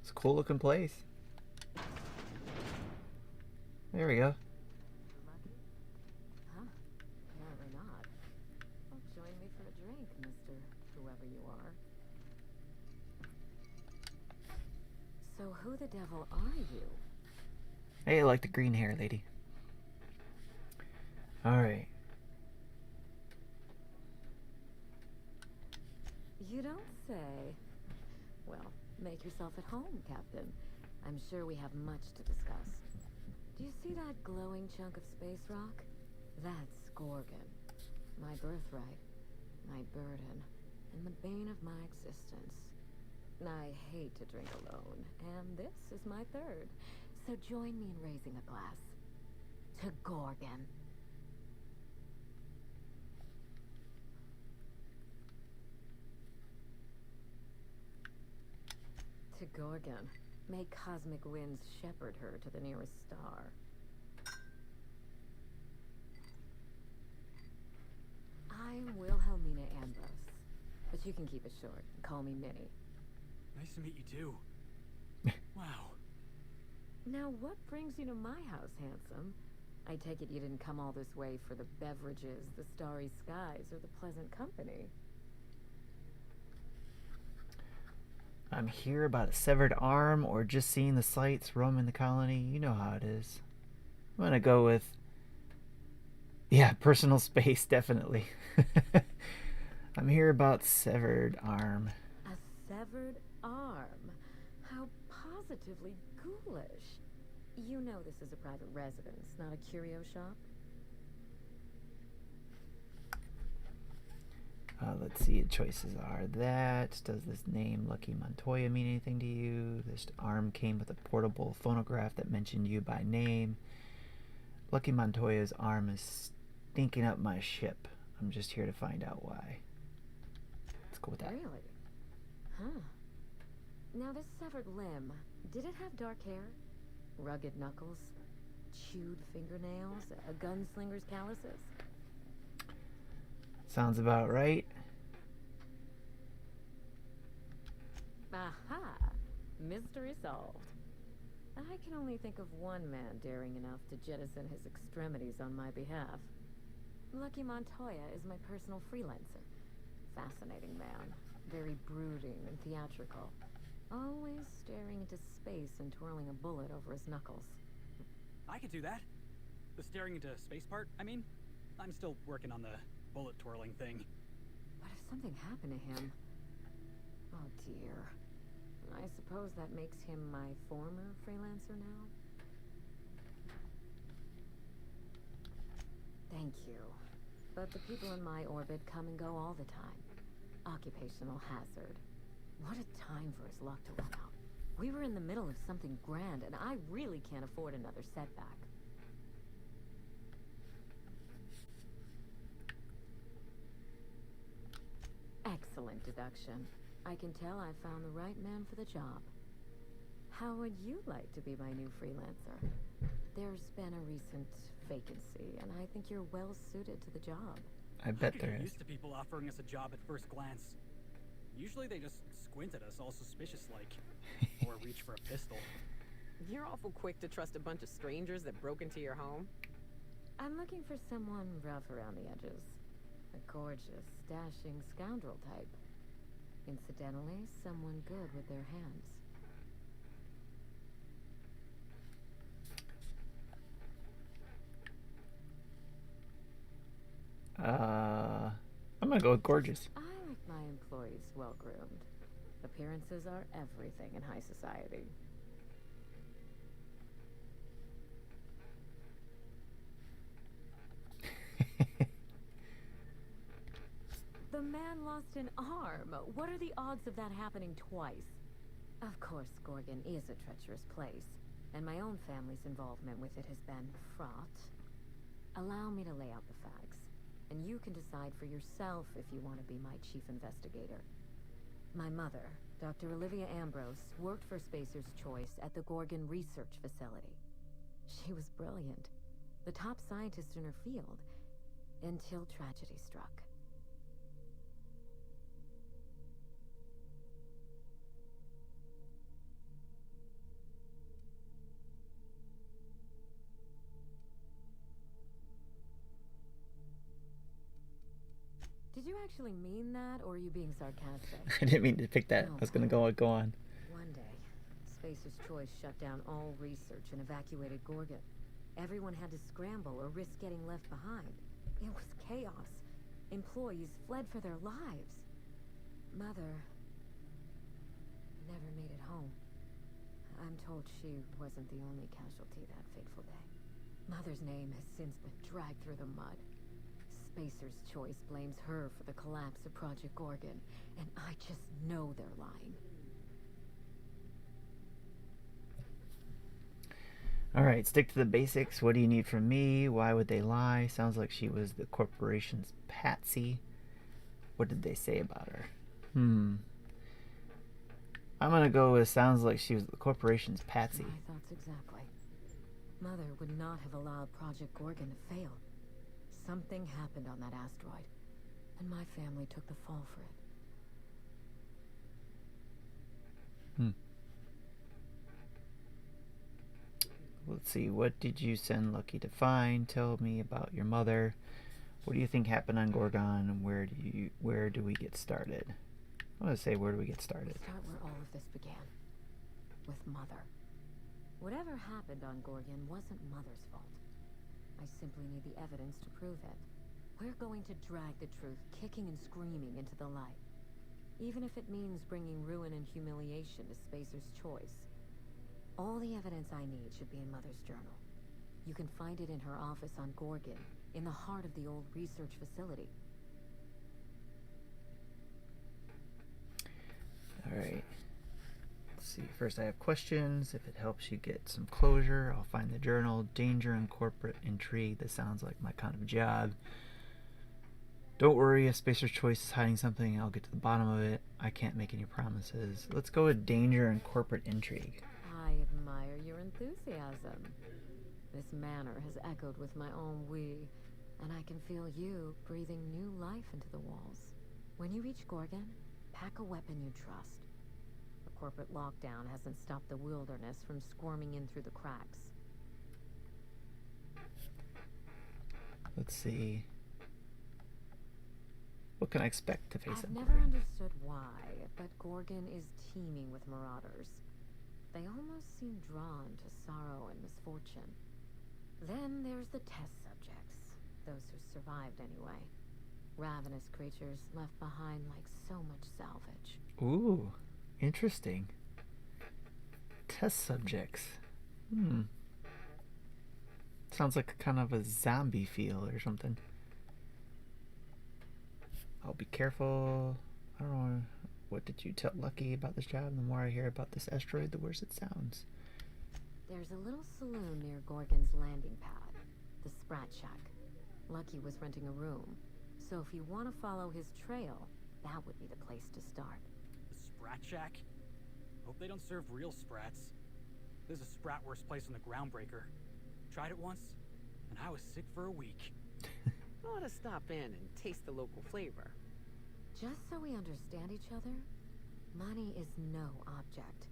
It's a cool looking place. There we go. Lucky? Huh? Apparently not. Well, join me for a drink, Mr. Whoever you are. So who the devil are you? Hey, I like the green hair, lady. Alright. You don't say. Well, make yourself at home, Captain. I'm sure we have much to discuss. Do you see that glowing chunk of space rock? That's Gorgon. My birthright, my burden, and the bane of my existence. I hate to drink alone, and this is my third. So join me in raising a glass. To Gorgon. To Gorgon. May cosmic winds shepherd her to the nearest star. I'm Wilhelmina Ambrose, but you can keep it short and call me Minnie. Nice to meet you too. Wow. Now, what brings you to my house, handsome? I take it you didn't come all this way for the beverages, the starry skies, or the pleasant company. I'm here about a severed arm or just seeing the sights roaming the colony. You know how it is. I'm gonna go with... yeah, personal space, definitely. I'm here about severed arm. A severed arm? How positively ghoulish. You know this is a private residence, not a curio shop? Let's see, the choices are that. Does this name Lucky Montoya mean anything to you? This arm came with a portable phonograph that mentioned you by name. Lucky Montoya's arm is stinking up my ship. I'm just here to find out why. Let's go with that. Really? Huh. Now this severed limb, did it have dark hair? Rugged knuckles? Chewed fingernails? A gunslinger's calluses? Sounds about right. Aha! Mystery solved. I can only think of one man daring enough to jettison his extremities on my behalf. Lucky Montoya is my personal freelancer. Fascinating man. Very brooding and theatrical. Always staring into space and twirling a bullet over his knuckles. I could do that. The staring into space part, I mean. I'm still working on the bullet twirling thing. What if something happened to him? Oh dear. I suppose that makes him my former freelancer now? Thank you. But the people in my orbit come and go all the time. Occupational hazard. What a time for his luck to run out. We were in the middle of something grand, and I really can't afford another setback. Excellent deduction. I can tell I found the right man for the job. How would you like to be my new freelancer? There's been a recent vacancy, and I think you're well suited to the job. I bet there I'm is. used to people offering us a job at first glance. Usually they just squint at us all suspicious-like, or reach for a pistol. You're awful quick to trust a bunch of strangers that broke into your home. I'm looking for someone rough around the edges. A gorgeous, dashing scoundrel type. Incidentally, someone good with their hands. I'm gonna go with gorgeous. I like my employees well-groomed. Appearances are everything in high society. The man lost an arm. What are the odds of that happening twice? Of course, Gorgon is a treacherous place, and my own family's involvement with it has been fraught. Allow me to lay out the facts, and you can decide for yourself if you want to be my chief investigator. My mother, Dr. Olivia Ambrose, worked for Spacer's Choice at the Gorgon Research Facility. She was brilliant, the top scientist in her field, until tragedy struck. Did you actually mean that, or are you being sarcastic? I didn't mean to pick that. No. I was gonna go on. One day, Spacer's Choice shut down all research and evacuated Gorgon. Everyone had to scramble or risk getting left behind. It was chaos. Employees fled for their lives. Mother never made it home. I'm told she wasn't the only casualty that fateful day. Mother's name has since been dragged through the mud. Spacer's Choice blames her for the collapse of Project Gorgon, and I just know they're lying. Alright, stick to the basics. What do you need from me? Why would they lie? Sounds like she was the corporation's patsy. What did they say about her? I'm gonna go with sounds like she was the corporation's patsy. My thoughts exactly. Mother would not have allowed Project Gorgon to fail. Something happened on that asteroid, and my family took the fall for it. let's see. What did you send Lucky to find? Tell me about your mother. What do you think happened on Gorgon, and where do we get started? I want to say, where do we get started? Start where all of this began. With Mother. Whatever happened on Gorgon wasn't Mother's fault. I simply need the evidence to prove it. We're going to drag the truth, kicking and screaming, into the light. Even if it means bringing ruin and humiliation to Spacer's Choice. All the evidence I need should be in Mother's journal. You can find it in her office on Gorgon, in the heart of the old research facility. Alright. Let's see. First I have questions. If it helps you get some closure, I'll find the journal. Danger and corporate intrigue. This sounds like my kind of job. Don't worry, if Spacer's Choice is hiding something, I'll get to the bottom of it. I can't make any promises. Let's go with danger and corporate intrigue. I admire your enthusiasm. This manor has echoed with my own we, and I can feel you breathing new life into the walls. When you reach Gorgon, pack a weapon you trust. The corporate lockdown hasn't stopped the wilderness from squirming in through the cracks. Let's see. What can I expect to face I've at never Gorgon? understood why, but Gorgon is teeming with marauders. They almost seem drawn to sorrow and misfortune. Then there's the test subjects, those who survived anyway. Ravenous creatures left behind like so much salvage. Ooh, interesting. Test subjects. Sounds like kind of a zombie feel or something. I'll be careful. I don't know. What did you tell Lucky about this job? The more I hear about this asteroid, the worse it sounds. There's a little saloon near Gorgon's landing pad, the Sprat Shack. Lucky was renting a room, so if you want to follow his trail, that would be the place to start. The Sprat Shack? Hope they don't serve real sprats. There's a sprat-worst place on the Groundbreaker. Tried it once, and I was sick for a week. Ought to stop in and taste the local flavor. Just so we understand each other, money is no object.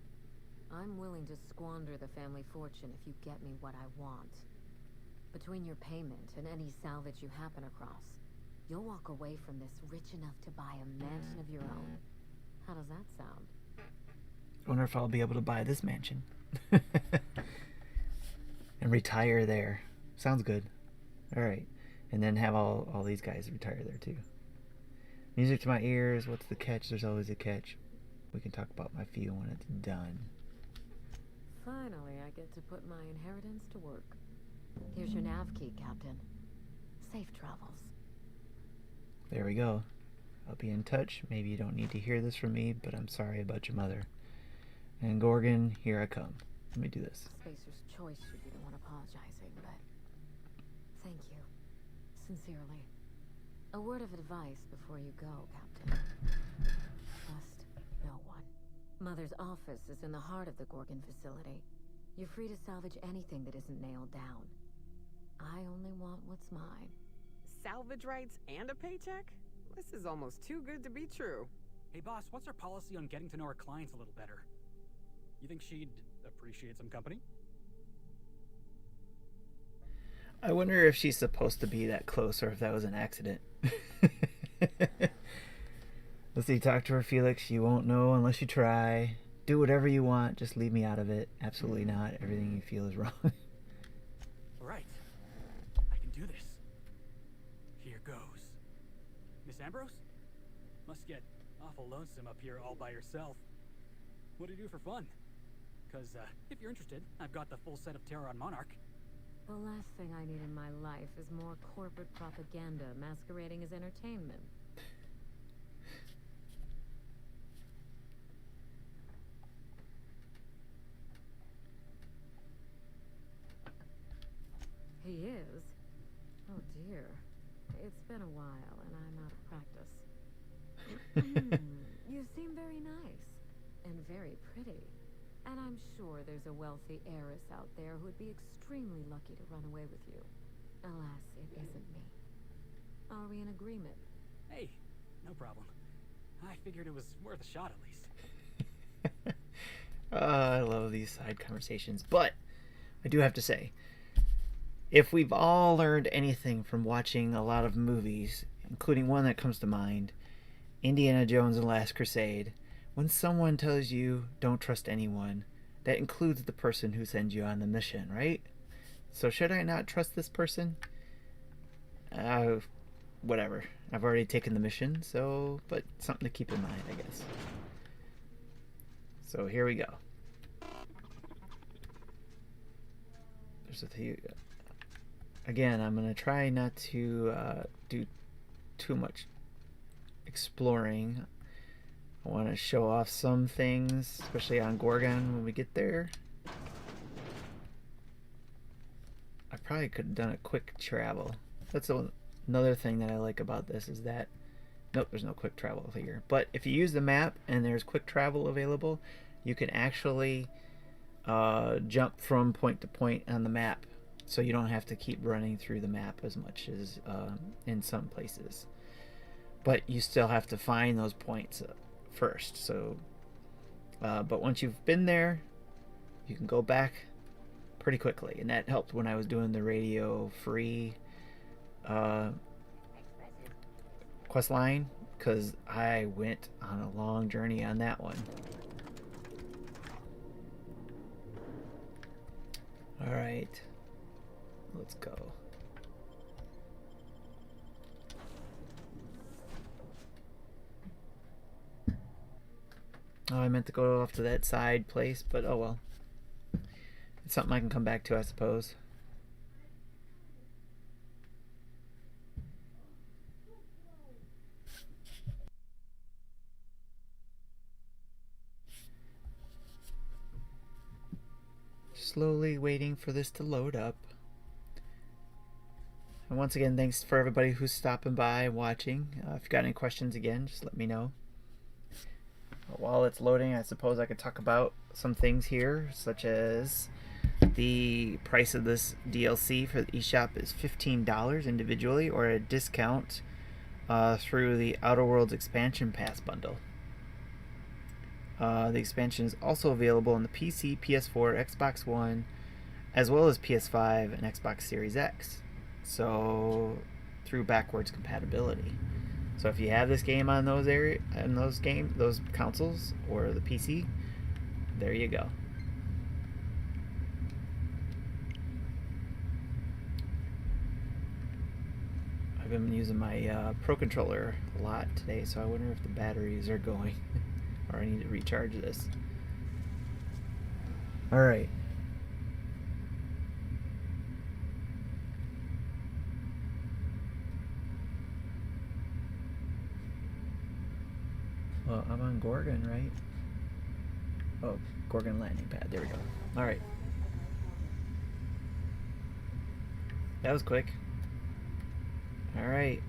I'm willing to squander the family fortune if you get me what I want. Between your payment and any salvage you happen across, you'll walk away from this rich enough to buy a mansion of your own. How does that sound? I wonder if I'll be able to buy this mansion. And retire there. Sounds good. Alright. And then have all these guys retire there too. Music to my ears. What's the catch? There's always a catch. We can talk about my fee when it's done. Finally, I get to put my inheritance to work. Here's your nav key, Captain. Safe travels. There we go. I'll be in touch. Maybe you don't need to hear this from me, but I'm sorry about your mother. And Gorgon, here I come. Let me do this. Spacer's Choice should be the one apologizing, but thank you. Sincerely. A word of advice before you go, Captain. Trust no one. Mother's office is in the heart of the Gorgon facility. You're free to salvage anything that isn't nailed down. I only want what's mine. Salvage rights and a paycheck? This is almost too good to be true. Hey boss, what's our policy on getting to know our clients a little better? You think she'd appreciate some company? I wonder if she's supposed to be that close or if that was an accident. Let's see, talk to her, Felix. You won't know unless you try. Do whatever you want, just leave me out of it. Absolutely not. Everything you feel is wrong. Alright. I can do this. Here goes. Miss Ambrose? Must get awful lonesome up here all by yourself. What do you do for fun? Because, if you're interested, I've got the full set of Terror on Monarch. The last thing I need in my life is more corporate propaganda masquerading as entertainment. He is? Oh dear. It's been a while and I'm out of practice. You seem very nice. And very pretty. And I'm sure there's a wealthy heiress out there who'd be extremely lucky to run away with you. Alas, it isn't me. Are we in agreement? Hey, no problem. I figured it was worth a shot at least. I love these side conversations, but I do have to say, if we've all learned anything from watching a lot of movies, including one that comes to mind, Indiana Jones and the Last Crusade, when someone tells you don't trust anyone, that includes the person who sends you on the mission, right? So should I not trust this person? Whatever. I've already taken the mission, so, but something to keep in mind, I guess. So here we go. There's a few. Again, I'm going to try not to do too much exploring. I want to show off some things, especially on Gorgon when we get there. I probably could have done a quick travel. That's another thing that I like about this is that, nope, there's no quick travel here. But if you use the map and there's quick travel available, you can actually jump from point to point on the map. So you don't have to keep running through the map as much as in some places. But you still have to find those points first. So, but once you've been there, you can go back pretty quickly. And that helped when I was doing the radio-free quest line, because I went on a long journey on that one. Alright, let's go. Oh, I meant to go off to that side place, but oh well. It's something I can come back to, I suppose. Slowly waiting for this to load up. And once again, thanks for everybody who's stopping by and watching. If you got any questions again, just let me know. While it's loading, I suppose I could talk about some things here, such as the price of this DLC for the eShop is $15 individually, or a discount through the Outer Worlds Expansion Pass bundle. The expansion is also available on the PC, PS4, Xbox One, as well as PS5 and Xbox Series X. So through backwards compatibility. So if you have this game on those those consoles or the PC, there you go. I've been using my Pro controller a lot today, so I wonder if the batteries are going. Or I need to recharge this. Alright. Well, I'm on Gorgon, right? Oh, Gorgon landing pad. There we go. Alright. That was quick. Alright.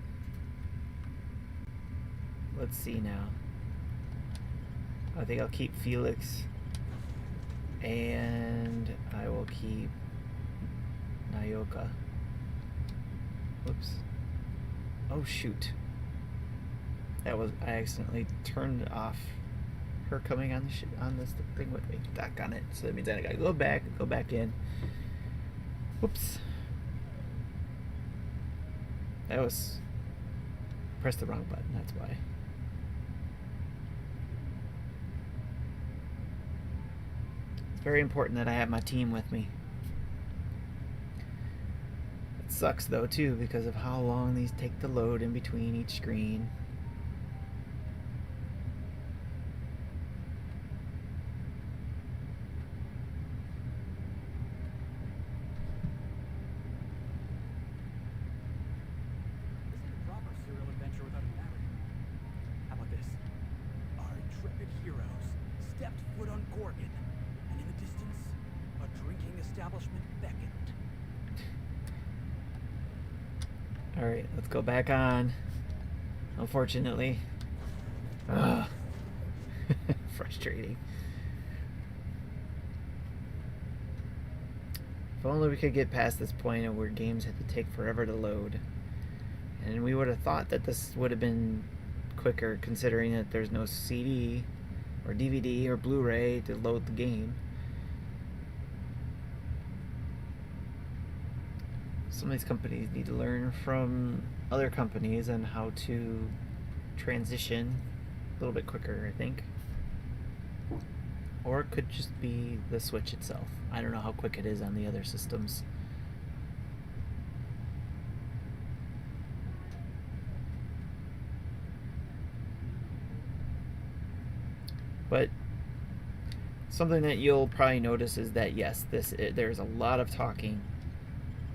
Let's see now. I think I'll keep Felix. And I will keep Nayoka. Whoops. Oh shoot. That was, I accidentally turned off her coming on the on this thing with me. Dock on it. So that means I gotta go back in. Whoops. That was, pressed the wrong button, that's why. It's very important that I have my team with me. It sucks though too because of how long these take to load in between each screen. Alright, let's go back on. Unfortunately. Ugh. Frustrating. If only we could get past this point where games had to take forever to load. And we would have thought that this would have been quicker, considering that there's no CD or DVD or Blu-ray to load the game. some of these companies need to learn from other companies on how to transition a little bit quicker, I think. Or it could just be the Switch itself. I don't know how quick it is on the other systems. But something that you'll probably notice is that yes, there's a lot of talking,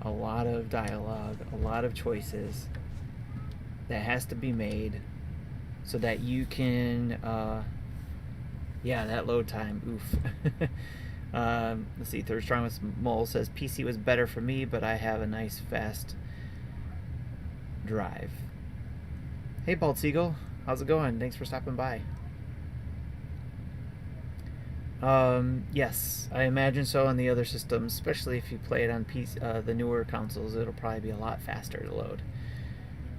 a lot of dialogue, a lot of choices that has to be made so that you can yeah, that load time, oof. Let's see, Third Strongest Mole says PC was better for me, but I have a nice fast drive. Hey Bald Seagull, how's it going? Thanks for stopping by. Yes, I imagine so on the other systems, especially if you play it on the newer consoles, it'll probably be a lot faster to load.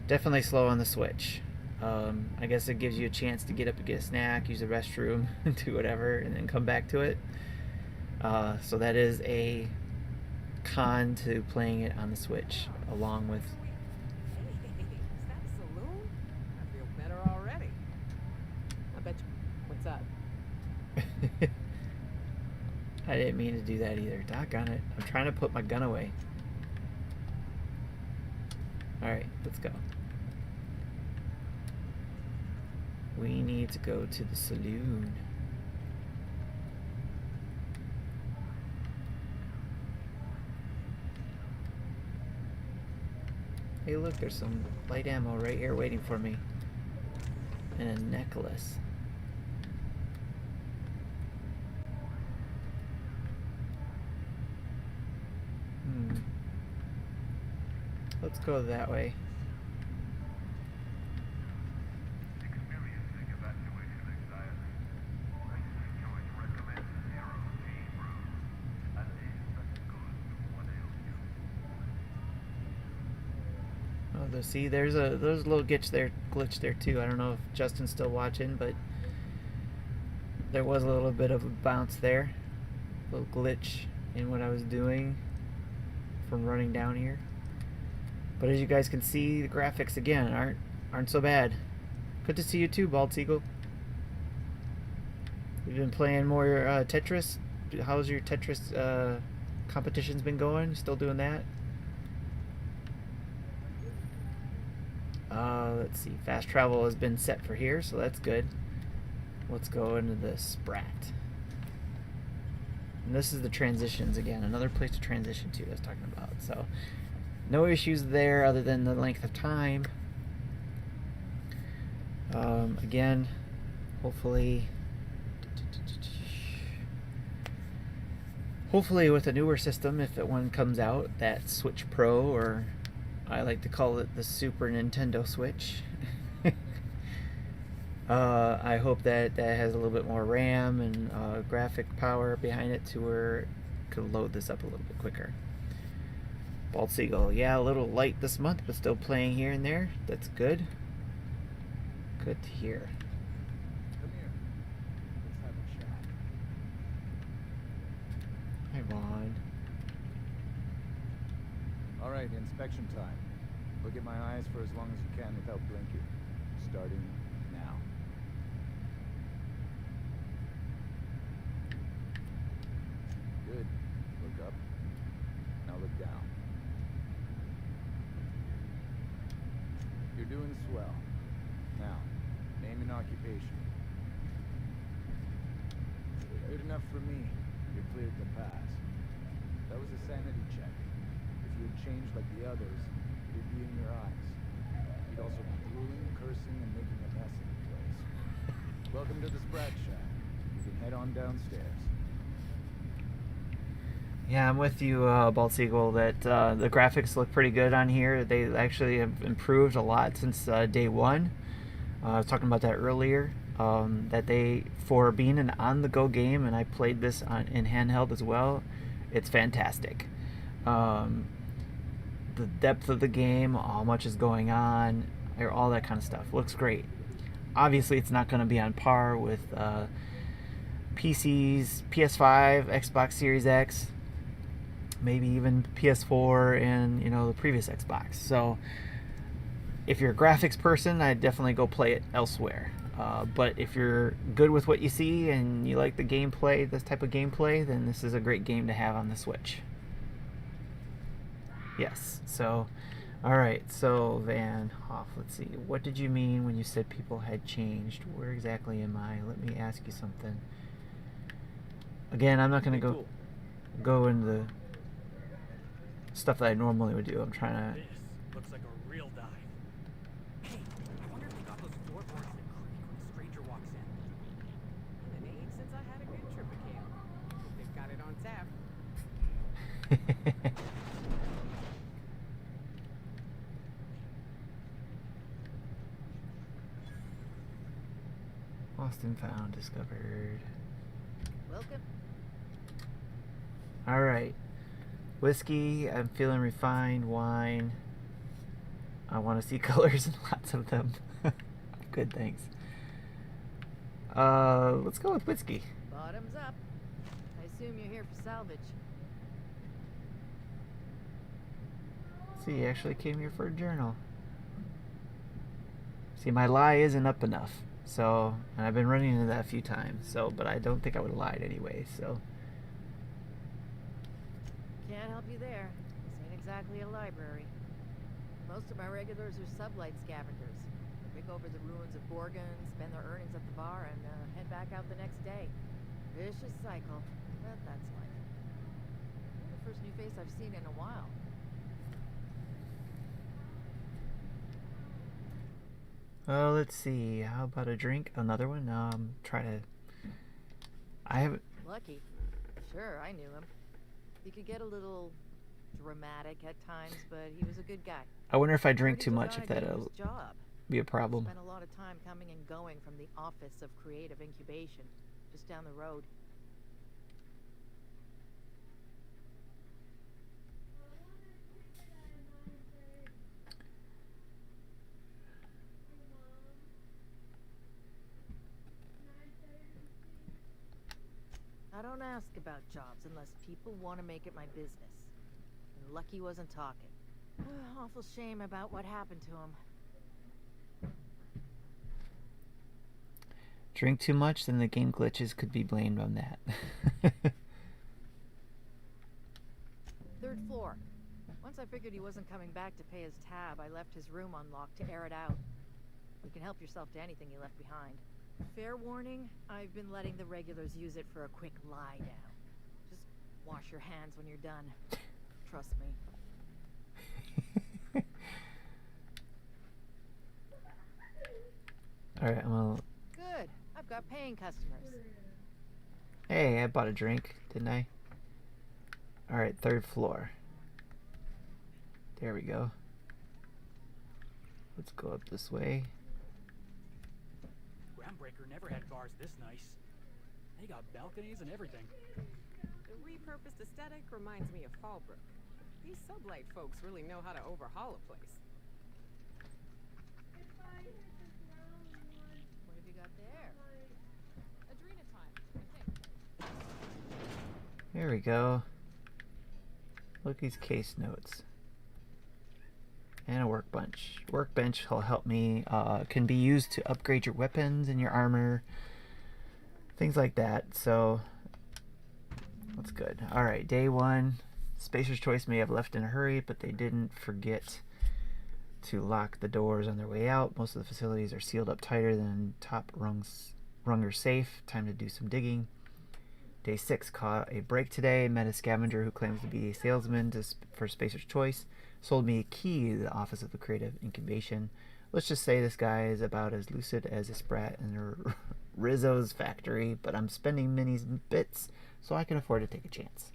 Definitely slow on the Switch. I guess it gives you a chance to get up and get a snack, use the restroom, do whatever, and then come back to it. So that is a con to playing it on the Switch, along with... Hey, is that a saloon? I feel better already. I bet you... What's up? I didn't mean to do that either. Doggone it. I'm trying to put my gun away. Alright, let's go. We need to go to the saloon. Hey look, there's some light ammo right here waiting for me. And a necklace. Let's go that way. Oh, see, there's a little glitch there too. I don't know if Justin's still watching, but there was a little bit of a bounce there, a little glitch in what I was doing from running down here. But as you guys can see, the graphics again aren't so bad. Good to see you too, Bald Seagull. We've been playing more Tetris. How's your Tetris competitions been going? You still doing that? Let's see. Fast travel has been set for here, so that's good. Let's go into the Sprat. And this is the transitions again. Another place to transition to I was talking about. So no issues there other than the length of time. Again, hopefully with a newer system, if one comes out, that Switch Pro, or I like to call it the Super Nintendo Switch. I hope that has a little bit more RAM and graphic power behind it to where it could load this up a little bit quicker. Bald Seagull, yeah, a little light this month, but still playing here and there. That's good. Good to hear. Come here. Let's have a chat. Hi, Vaughn. All right, inspection time. Look at my eyes for as long as you can without blinking. Starting now. Good. Look up. Now look down. You're doing swell. Now, name an occupation. Good enough for me. You're cleared to pass. That was a sanity check. If you had changed like the others, it'd be in your eyes. You'd also be drooling, cursing, and making a mess of the place. Welcome to the Sprat Shack. You can head on downstairs. Yeah, I'm with you, Bald Seagull, that the graphics look pretty good on here. They actually have improved a lot since day one. I was talking about that earlier. That they, for being an on-the-go game, and I played this in handheld as well, it's fantastic. The depth of the game, how much is going on, all that kind of stuff looks great. Obviously, it's not going to be on par with PCs, PS5, Xbox Series X, maybe even PS4 and the previous Xbox. So if you're a graphics person, I'd definitely go play it elsewhere. But if you're good with what you see and you like the gameplay, this type of gameplay, then this is a great game to have on the Switch. Yes, so, alright, so Van Hoff, let's see. What did you mean when you said people had changed? Where exactly am I? Let me ask you something. Again, I'm not going to go into the stuff that I normally would do. I'm trying to... This looks like a real dive. Hey, I wonder if they got those floorboards that creak when a stranger walks in. And it ain't since I had a good trip at camp. Hope they've got it on tap. Austin found, discovered. Welcome. Alright. Whiskey, I'm feeling refined. Wine, I want to see colors and lots of them. Good, thanks. Let's go with whiskey. Bottoms up. I assume you're here for salvage. See, you actually came here for a journal. See, my lie isn't up enough. So, and I've been running into that a few times. So, but I don't think I would have lied anyway. So. Can't help you there. This ain't exactly a library. Most of my regulars are sublight scavengers. They pick over the ruins of Gorgon, spend their earnings at the bar, and head back out the next day. Vicious cycle, but that's life. You're the first new face I've seen in a while. Oh, let's see. How about a drink? Another one? Try to... I haven't... Lucky. Sure, I knew him. He could get a little dramatic at times, but he was a good guy. I wonder if I drink too much, if that'll be a problem. Spent a lot of time coming and going from the Office of Creative Incubation, just down the road. I don't ask about jobs unless people want to make it my business. And Lucky wasn't talking. Awful shame about what happened to him. Drink too much, then the game glitches could be blamed on that. Third floor. Once I figured he wasn't coming back to pay his tab, I left his room unlocked to air it out. You can help yourself to anything you left behind. Fair warning, I've been letting the regulars use it for a quick lie down. Just wash your hands when you're done. Trust me. Alright, I'm gonna... Good. I've got paying customers. Hey, I bought a drink, didn't I? Alright, third floor. There we go. Let's go up this way. Groundbreaker never had bars this nice. They got balconies and everything. The repurposed aesthetic reminds me of Fallbrook. These sublight folks really know how to overhaul a place. What have you got there? Adrena time, I think. There we go. Lookie's case notes. And a workbench. Workbench will help me. Can be used to upgrade your weapons and your armor. Things like that. So, that's good. Alright, day one. Spacer's Choice may have left in a hurry, but they didn't forget to lock the doors on their way out. Most of the facilities are sealed up tighter than top runger safe. Time to do some digging. Day 6, caught a break today. Met a scavenger who claims to be a salesman for Spacer's Choice. Sold me a key to the Office of the Creative Incubation. Let's just say this guy is about as lucid as a sprat in Rizzo's factory, but I'm spending Minnie's bits, so I can afford to take a chance.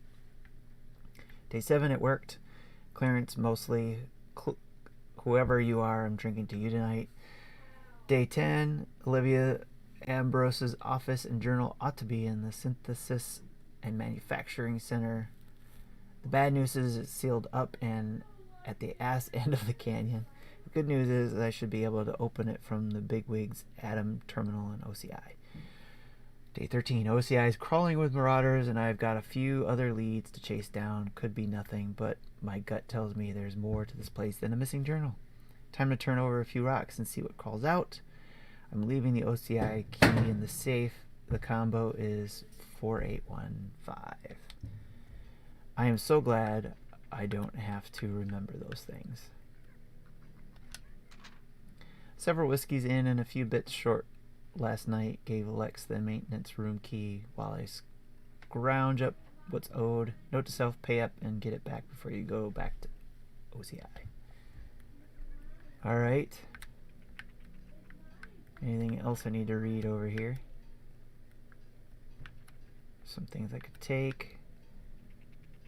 Day 7, it worked. Clearance mostly. Whoever you are, I'm drinking to you tonight. Day 10, Olivia Ambrose's office and journal ought to be in the Synthesis and Manufacturing Center. The bad news is it's sealed up and at the ass end of the canyon. The good news is I should be able to open it from the bigwigs Atom Terminal and OCI. Day 13. OCI is crawling with marauders, and I've got a few other leads to chase down. Could be nothing, but my gut tells me there's more to this place than a missing journal. Time to turn over a few rocks and see what crawls out. I'm leaving the OCI key in the safe. The combo is 4815. I am so glad I don't have to remember those things. Several whiskeys in and a few bits short last night gave Alex the maintenance room key while I scrounge up what's owed. Note to self, pay up and get it back before you go back to OCI. Alright. Anything else I need to read over here? Some things I could take.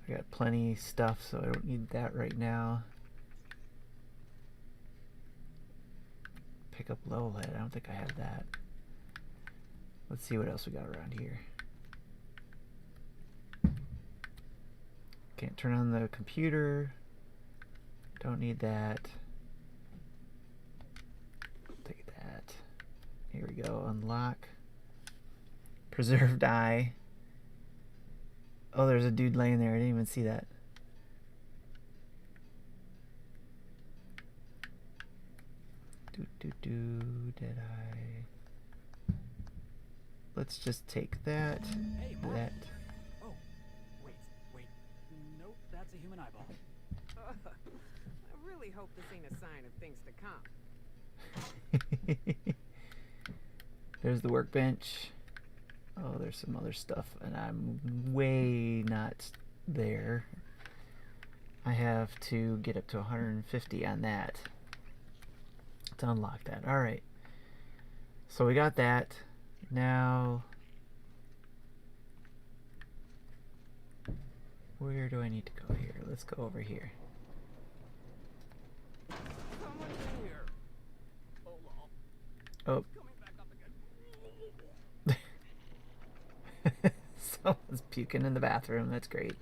I got plenty of stuff, so I don't need that right now. Pick up level head. I don't think I have that. Let's see what else we got around here. Can't turn on the computer. Don't need that. Take that. Here we go. Unlock. Preserved eye. Oh, there's a dude laying there. I didn't even see that. Did I? Let's just take that. Hey, that. Oh, wait. Nope, that's a human eyeball. I really hope this ain't a sign of things to come. There's the workbench. Oh, there's some other stuff, and I'm way not there. I have to get up to 150 on that to unlock that. Alright. So we got that. Now, where do I need to go here? Let's go over here. Someone's in here. Oh. Coming back up again. Someone's puking in the bathroom. That's great.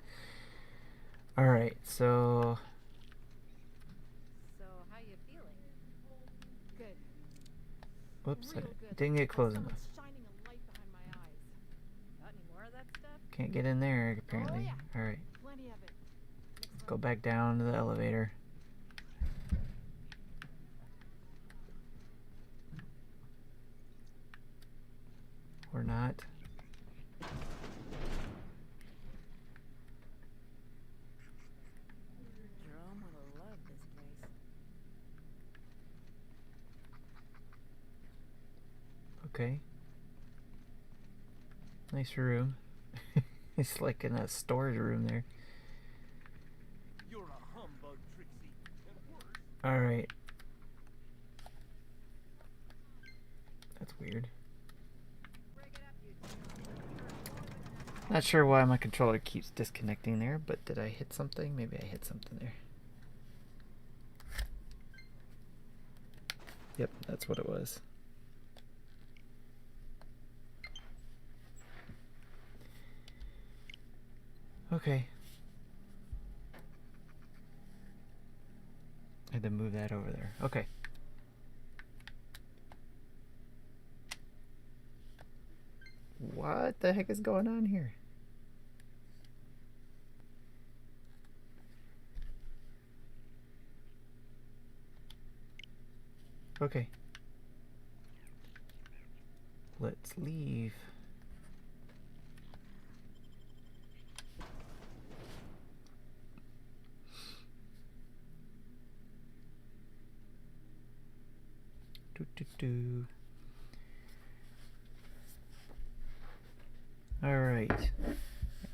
Alright, so... So, how you feeling? Good. Whoops, Real I good. didn't get close enough. Someone's shining a light behind my eyes. Got any more of that stuff? Can't get in there, apparently. yeah. Alright, Plenty of it. let's go back down to the elevator. Or not. Jerome would have loved this place. Okay. Nice room. It's like in a storage room there. You're a humbug, Trixie. And worse. Alright. That's weird. Not sure why my controller keeps disconnecting there, but did I hit something? Maybe I hit something there. Yep, that's what it was. Okay. I had to move that over there. Okay. What the heck is going on here? Okay. Let's leave. Alright.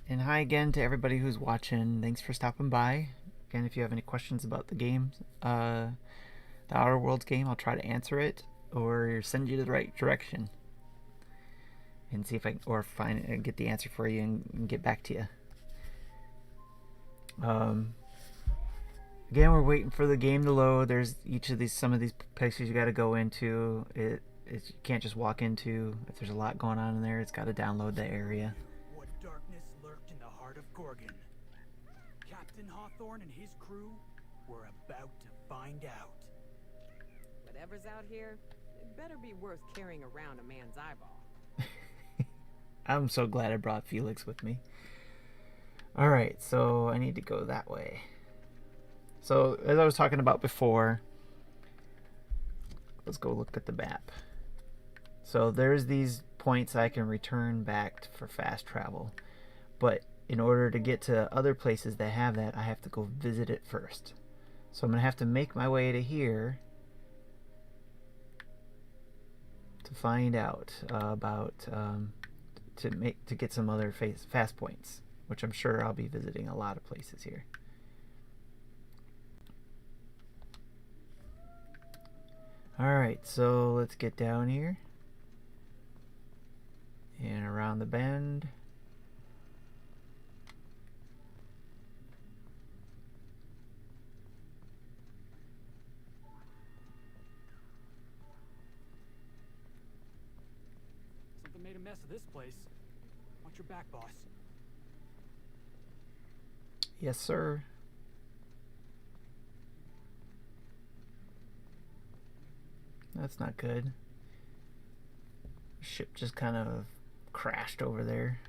And hi again to everybody who's watching. Thanks for stopping by. Again, if you have any questions about the game, the Outer Worlds game, I'll try to answer it or send you to the right direction. And see if I can, or find and get the answer for you and get back to you. Again, we're waiting for the game to load. There's some of these places you got to go into. You can't just walk into. If there's a lot going on in there, it's got to download the area. What darkness lurked in the heart of Gorgon. Captain Hawthorne and his crew were about to find out. Whatever's out here, it better be worth carrying around a man's eyeball. I'm so glad I brought Felix with me. Alright, so I need to go that way. So, as I was talking about before, let's go look at the map. So, there's these points I can return back for fast travel. But in order to get to other places that have that, I have to go visit it first. So, I'm going to have to make my way to here to find out to get some other fast points, which I'm sure I'll be visiting a lot of places here. Alright, so let's get down here and around the bend. Something made a mess of this place. Watch your back, boss. Yes, sir. That's not good. Ship just kind of crashed over there.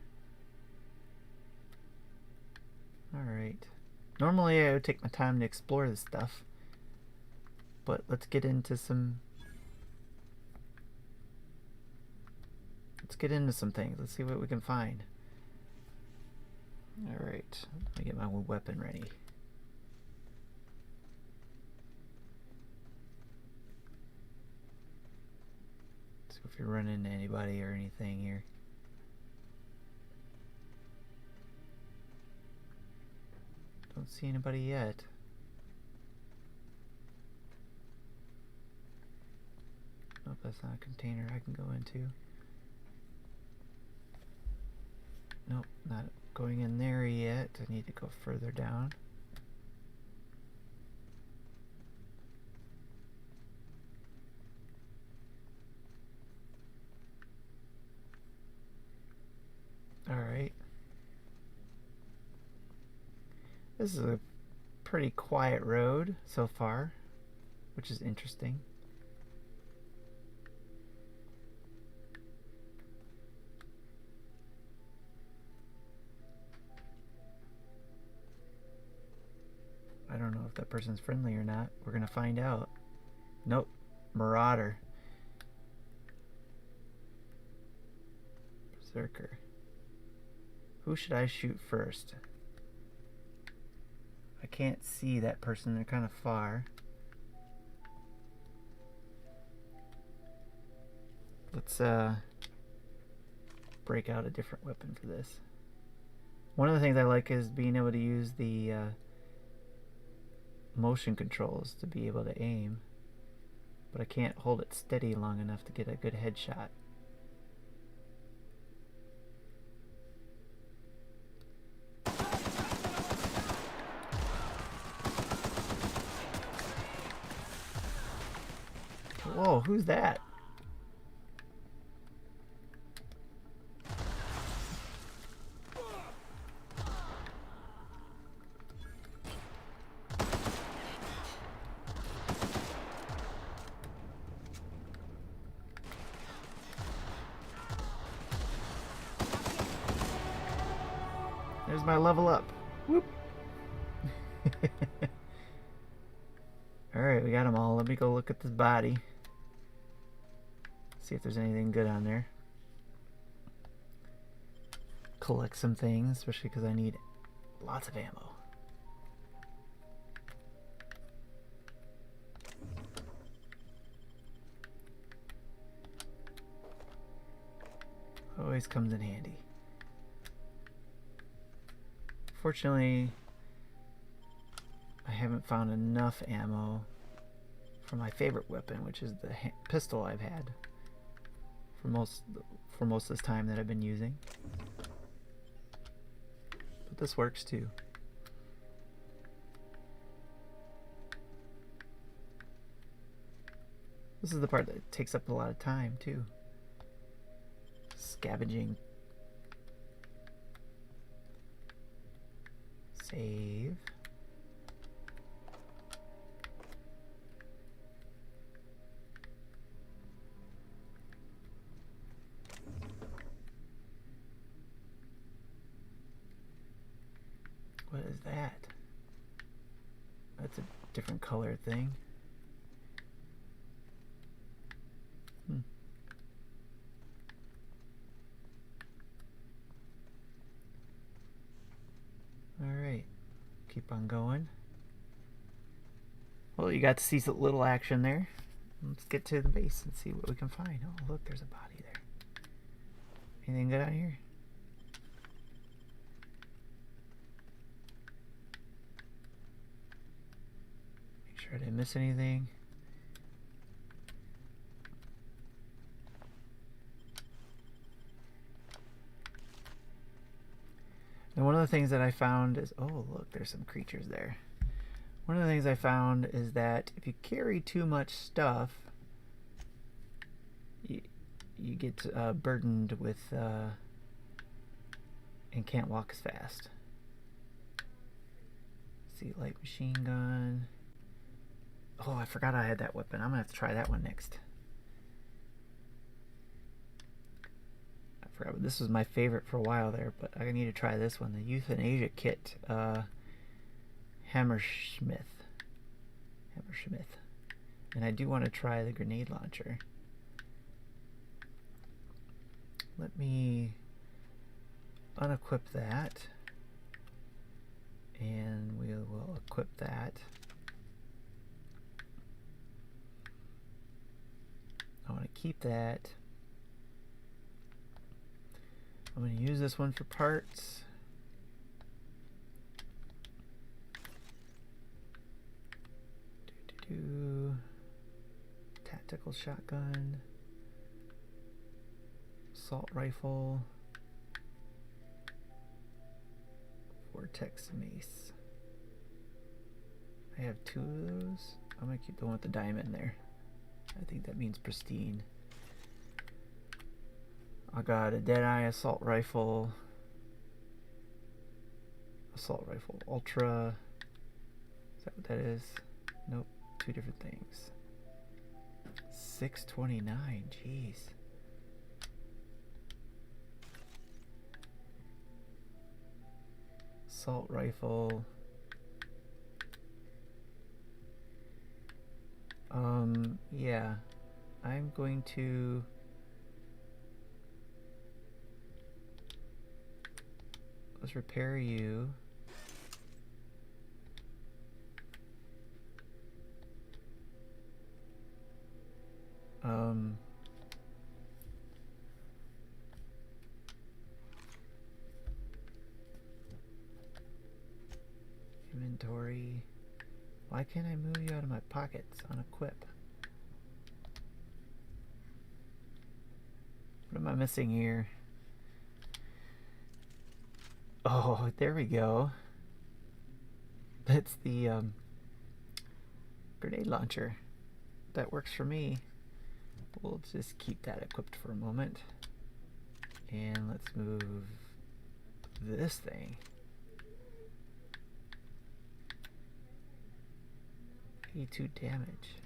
Alright. Normally I would take my time to explore this stuff. But let's get into some... Let's get into some things. Let's see what we can find. Alright. Let me get my weapon ready. See if you're running into anybody or anything here. Don't see anybody yet. Nope, that's not a container I can go into. Nope, not going in there yet. I need to go further down. Alright. This is a pretty quiet road so far, which is interesting. I don't know if that person's friendly or not. We're gonna find out. Nope. Marauder. Berserker. Who should I shoot first? I can't see that person. They're kind of far. Let's break out a different weapon for this. One of the things I like is being able to use the motion controls to be able to aim, but I can't hold it steady long enough to get a good headshot. Whoa, who's that? There's my level up. Whoop. Alright, we got them all. Let me go look at this body. See if there's anything good on there. Collect some things, especially because I need lots of ammo. Always comes in handy. Fortunately, I haven't found enough ammo for my favorite weapon, which is the pistol I've had for most of this time that I've been using. But this works too. This is the part that takes up a lot of time too. Scavenging. Save. What is that? That's a different color thing. Alright, keep on going. Well, you got to see some little action there. Let's get to the base and see what we can find. Oh, look, there's a body there. Anything good out here? Make sure I didn't miss anything. And one of the things that I found is, oh look, there's some creatures there. One of the things I found is that if you carry too much stuff, you get burdened with and can't walk as fast. Let's see, light machine gun. Oh, I forgot I had that weapon. I'm gonna have to try that one next. This was my favorite for a while there, but I need to try this one, the Euthanasia Kit, Hammersmith. And I do want to try the grenade launcher. Let me unequip that, and we will equip that. I want to keep that. I'm going to use this one for parts. Tactical shotgun. Assault rifle. Vortex mace. I have 2 of those. I'm going to keep the one with the diamond there. I think that means pristine. I got a Deadeye assault rifle ultra. Is that what that is? Nope, 2 different things. 629, jeez. Assault rifle. Yeah, I'm going to let's repair you. Inventory. Why can't I move you out of my pockets on equip? What am I missing here? Oh, there we go. That's the grenade launcher. That works for me. We'll just keep that equipped for a moment. And let's move this thing. 82 damage.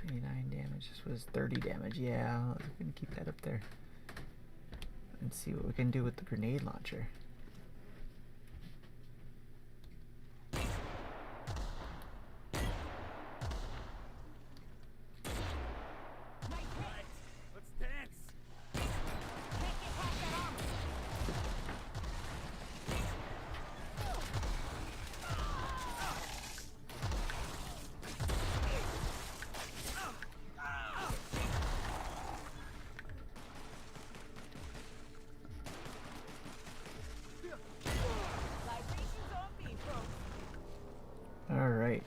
89 damage. This was 30 damage. Yeah, we're gonna keep that up there. And see what we can do with the grenade launcher. Let's dance. All right.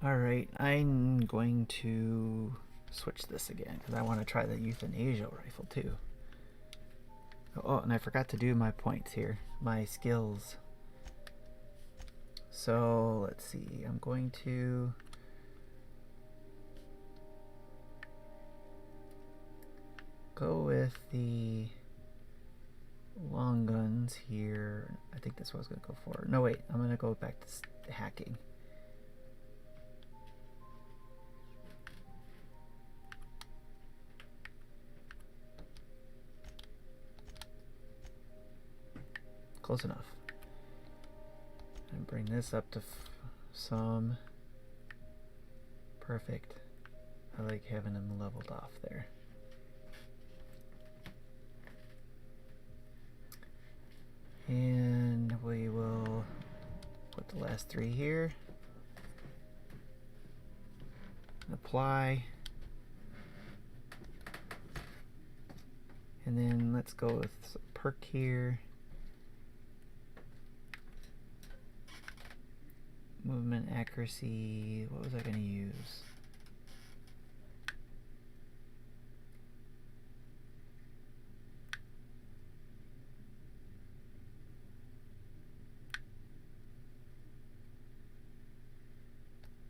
All right, I'm going to switch this again because I want to try the Euthanasia rifle too. Oh, and I forgot to do my points here, my skills. So let's see, I'm going to go with the long guns here. I think that's what I was going to go for. No, wait, I'm going to go back to hacking. close enough. And bring this up to some. Perfect. I like having them leveled off there. And we will put the last 3 here. Apply. And then let's go with some perk here. Movement accuracy. What was I going to use?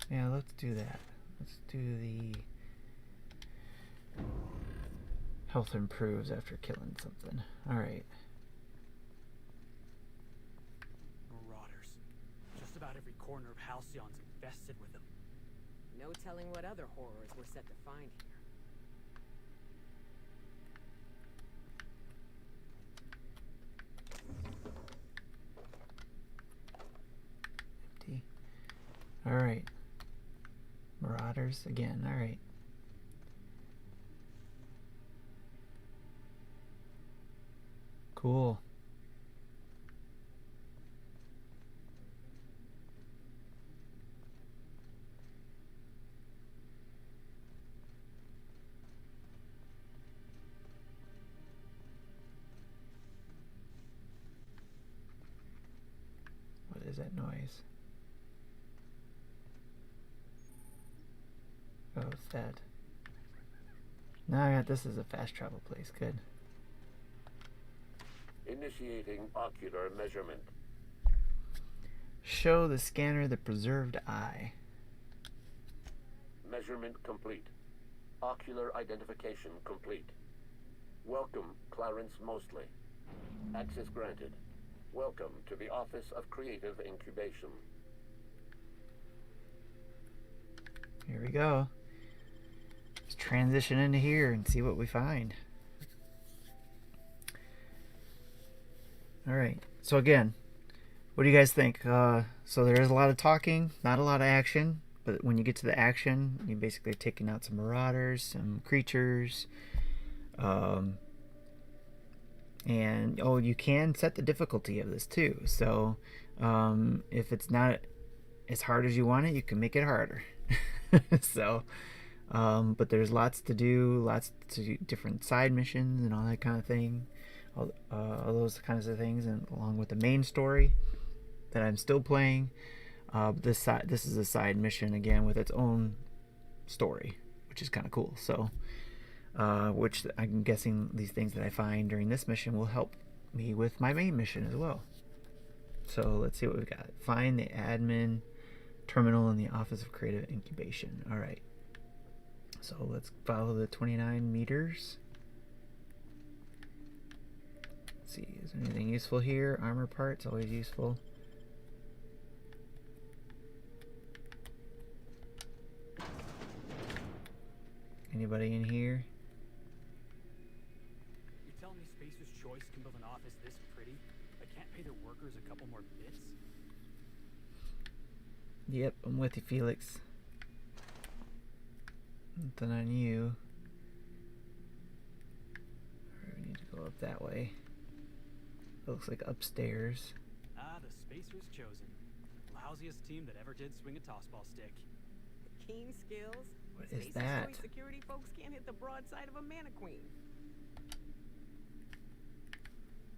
Yeah, let's do that. Let's do the health improves after killing something. Alright. Marauders. Just about every corner of Halcyon's infested with them. No telling what other horrors we're set to find here. Empty. Alright. Marauders again. Alright. Cool. What is that noise? Oh, it's that. No, this is a fast travel place. Good. Initiating ocular measurement. Show the scanner the preserved eye. Measurement complete. Ocular identification complete. Welcome, Clarence Mostly. Access granted. Welcome to the Office of Creative Incubation. Here we go. Let's transition into here and see what we find. Alright, so again, what do you guys think? So there is a lot of talking, not a lot of action, but when you get to the action, you're basically taking out some marauders, some creatures, and oh, you can set the difficulty of this too. So if it's not as hard as you want it, you can make it harder. So, but there's lots to do, lots to different side missions and all that kind of thing. All those kinds of things, and along with the main story that I'm still playing. This is a side mission again with its own story, which is kind of cool. So, which I'm guessing these things that I find during this mission will help me with my main mission as well. So let's see what we've got. Find the admin terminal in the Office of Creative Incubation. All right. So let's follow the 29 meters. Let's see, is there anything useful here? Armor parts, always useful. Anybody in here? You're telling me Spacer's Choice can build an office this pretty, but can't pay their workers a couple more bits? Yep, I'm with you, Felix. Nothing on you. Alright, we need to go up that way. It looks like upstairs. Ah, the Spacer's chosen. Lousiest team that ever did swing a tossball stick. Keen skills. What is Spacer's that? Choice security folks can't hit the broadside of a mana queen.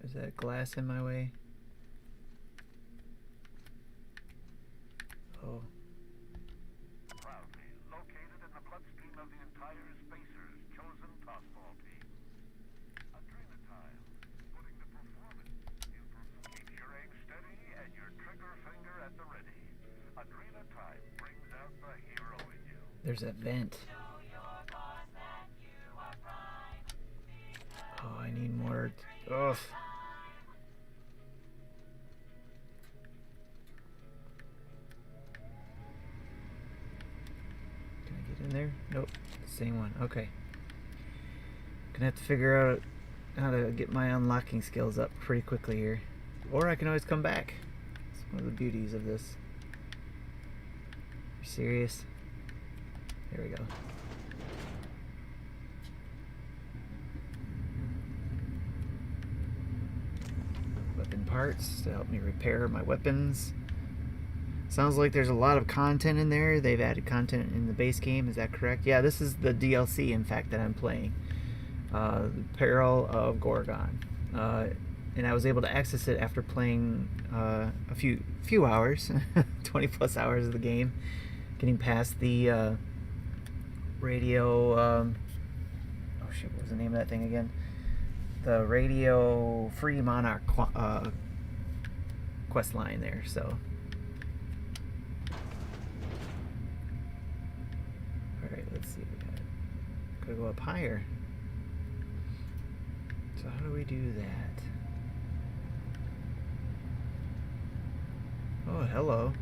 Is that glass in my way? Oh. Proudly located in the bloodstream of the entire Spacer's chosen tossball team. Adrenatile, putting the performance in keep your aim steady and your trigger finger at the ready. Adrenatile brings out the hero in you. There's a vent. Oh, I need more. Ugh. Can I get in there? Nope. Same one. Okay. Gonna have to figure out how to get my unlocking skills up pretty quickly here. Or I can always come back. It's one of the beauties of this. You serious? Here we go. Weapon parts to help me repair my weapons. Sounds like there's a lot of content in there. They've added content in the base game. Is that correct? Yeah, this is the DLC, in fact, that I'm playing. Peril of Gorgon. And I was able to access it after playing a few hours, 20 plus hours of the game, getting past the radio. Oh shit! What was the name of that thing again? The Radio Free Monarch quest line there. So, all right, let's see. Gotta go up higher. So how do we do that? Oh, hello.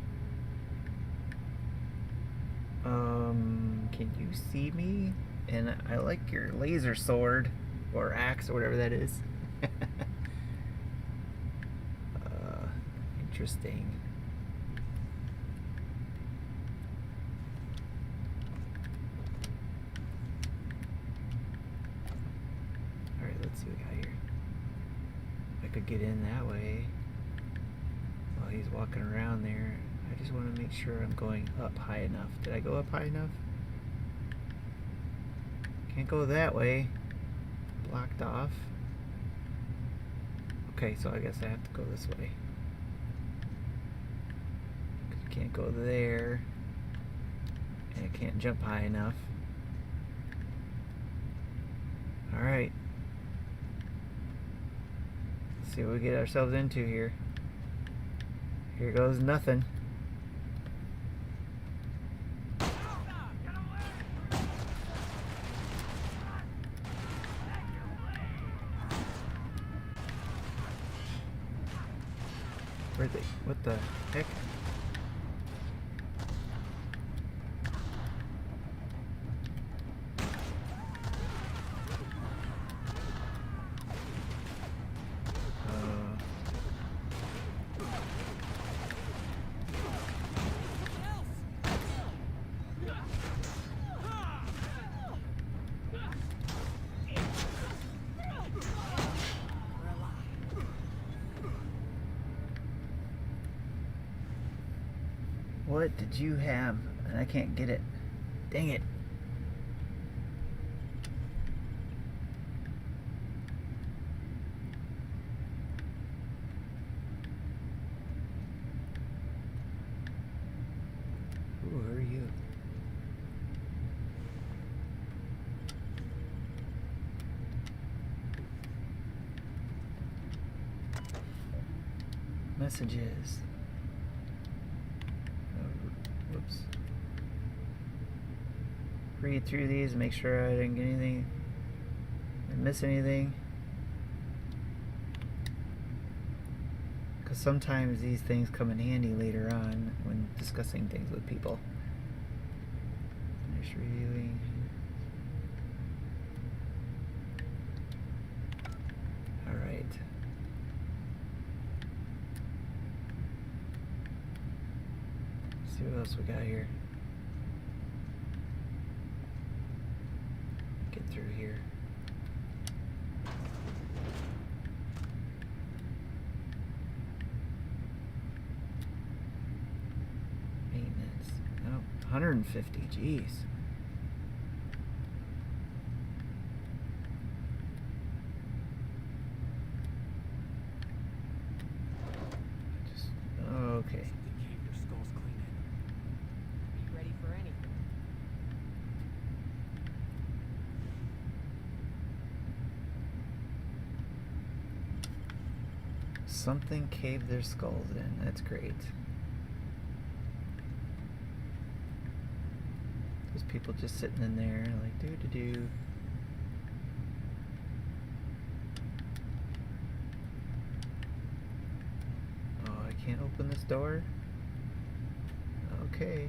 Can you see me? And I like your laser sword or axe or whatever that is. Interesting. Alright, let's see what we got here. I could get in that way while he's walking around there. I just want to make sure I'm going up high enough. Did I go up high enough? Can't go that way. Blocked off. Okay, so I guess I have to go this way. Because you can't go there. And I can't jump high enough. Alright. Let's see what we get ourselves into here. Here goes nothing. Where'd they? What the heck? What did you have? And I can't get it. Dang it. Ooh, who are you? Messages. Whoops. Read through these and make sure I didn't get anything. Didn't miss anything. Because sometimes these things come in handy later on when discussing things with people. Finish reviewing. Alright. See what else we got here. Get through here. Maintenance. Nope. 150. Jeez. Okay. Something caved their skulls in. That's great. There's people just sitting in there like doo-doo-doo. Oh, I can't open this door? Okay.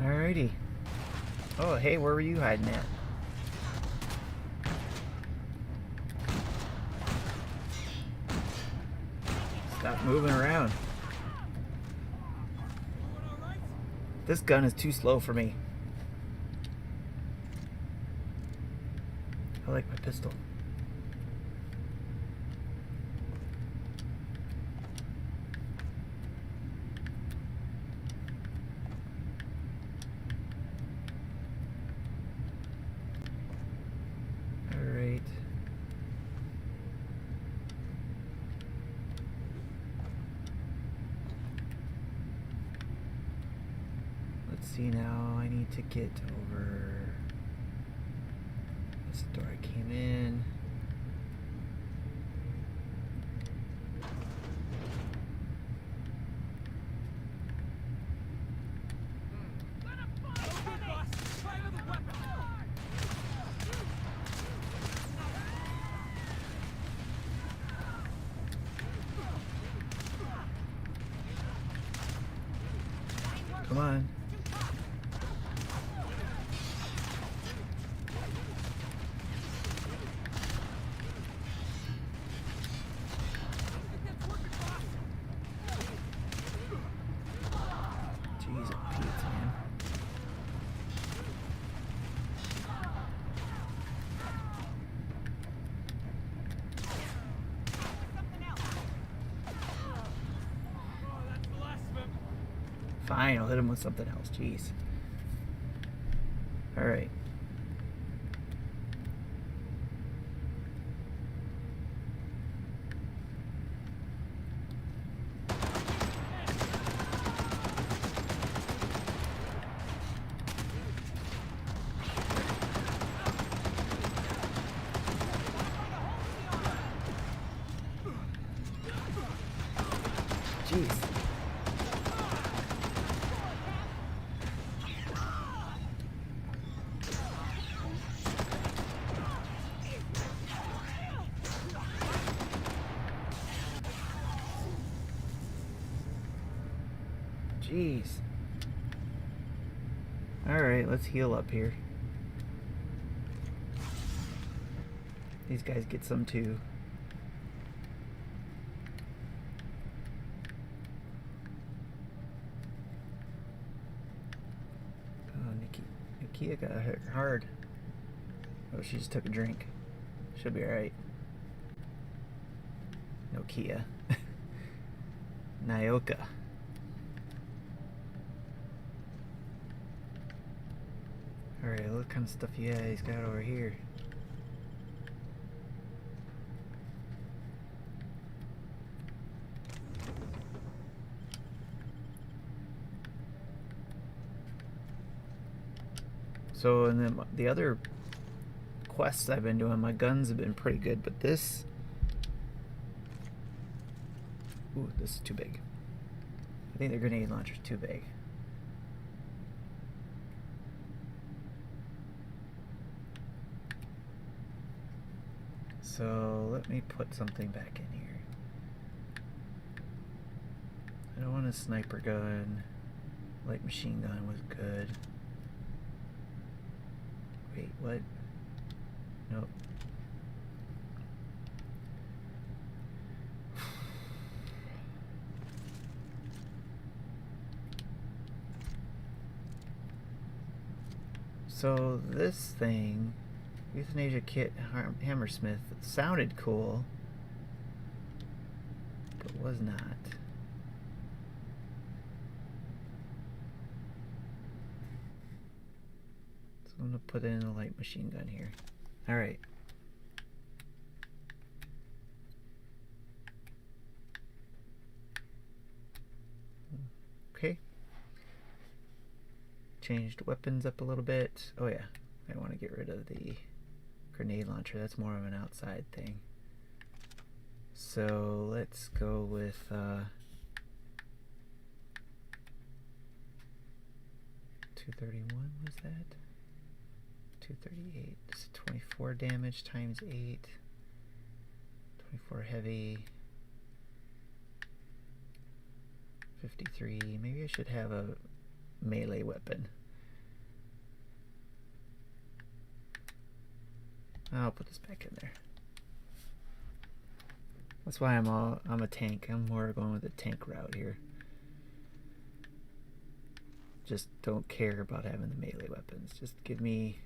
Alrighty. Oh, hey, where were you hiding at? Stop moving around. This gun is too slow for me. I like my pistol. Alright. Let's see now. I need to get over this door I came in. Come on. Jeez, Pete, man. Fine, I'll hit him with something else. Jeez. Alright. Jeez. Jeez. Alright, let's heal up here. These guys get some too. Oh, Nikia got hit hard. Oh, she just took a drink. She'll be alright. No Kia. Nyoka. Alright, what kind of stuff you guys got over here? So, and then the other quests I've been doing, my guns have been pretty good, but this... Ooh, this is too big. I think the grenade launcher's too big. So let me put something back in here. I don't want a sniper gun. Light machine gun was good. Wait, what? Nope. So this thing, Euthanasia Kit Hammersmith, sounded cool, but was not. So I'm gonna put in a light machine gun here. All right. Okay. Changed weapons up a little bit. Oh yeah, I want to get rid of the grenade launcher. That's more of an outside thing. So let's go with 231 was that? 238. This is 24 damage times 8. 24 heavy. 53. Maybe I should have a melee weapon. I'll put this back in there. That's why I'm a tank. I'm more going with the tank route here. Just don't care about having the melee weapons. Just give me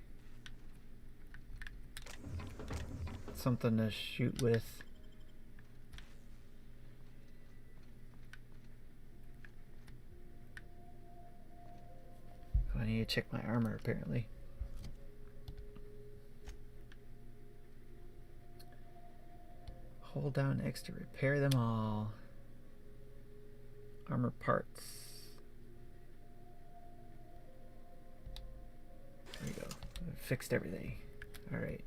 something to shoot with. I need to check my armor apparently. Hold down X to repair them all. Armor parts. There we go. I fixed everything. Alright.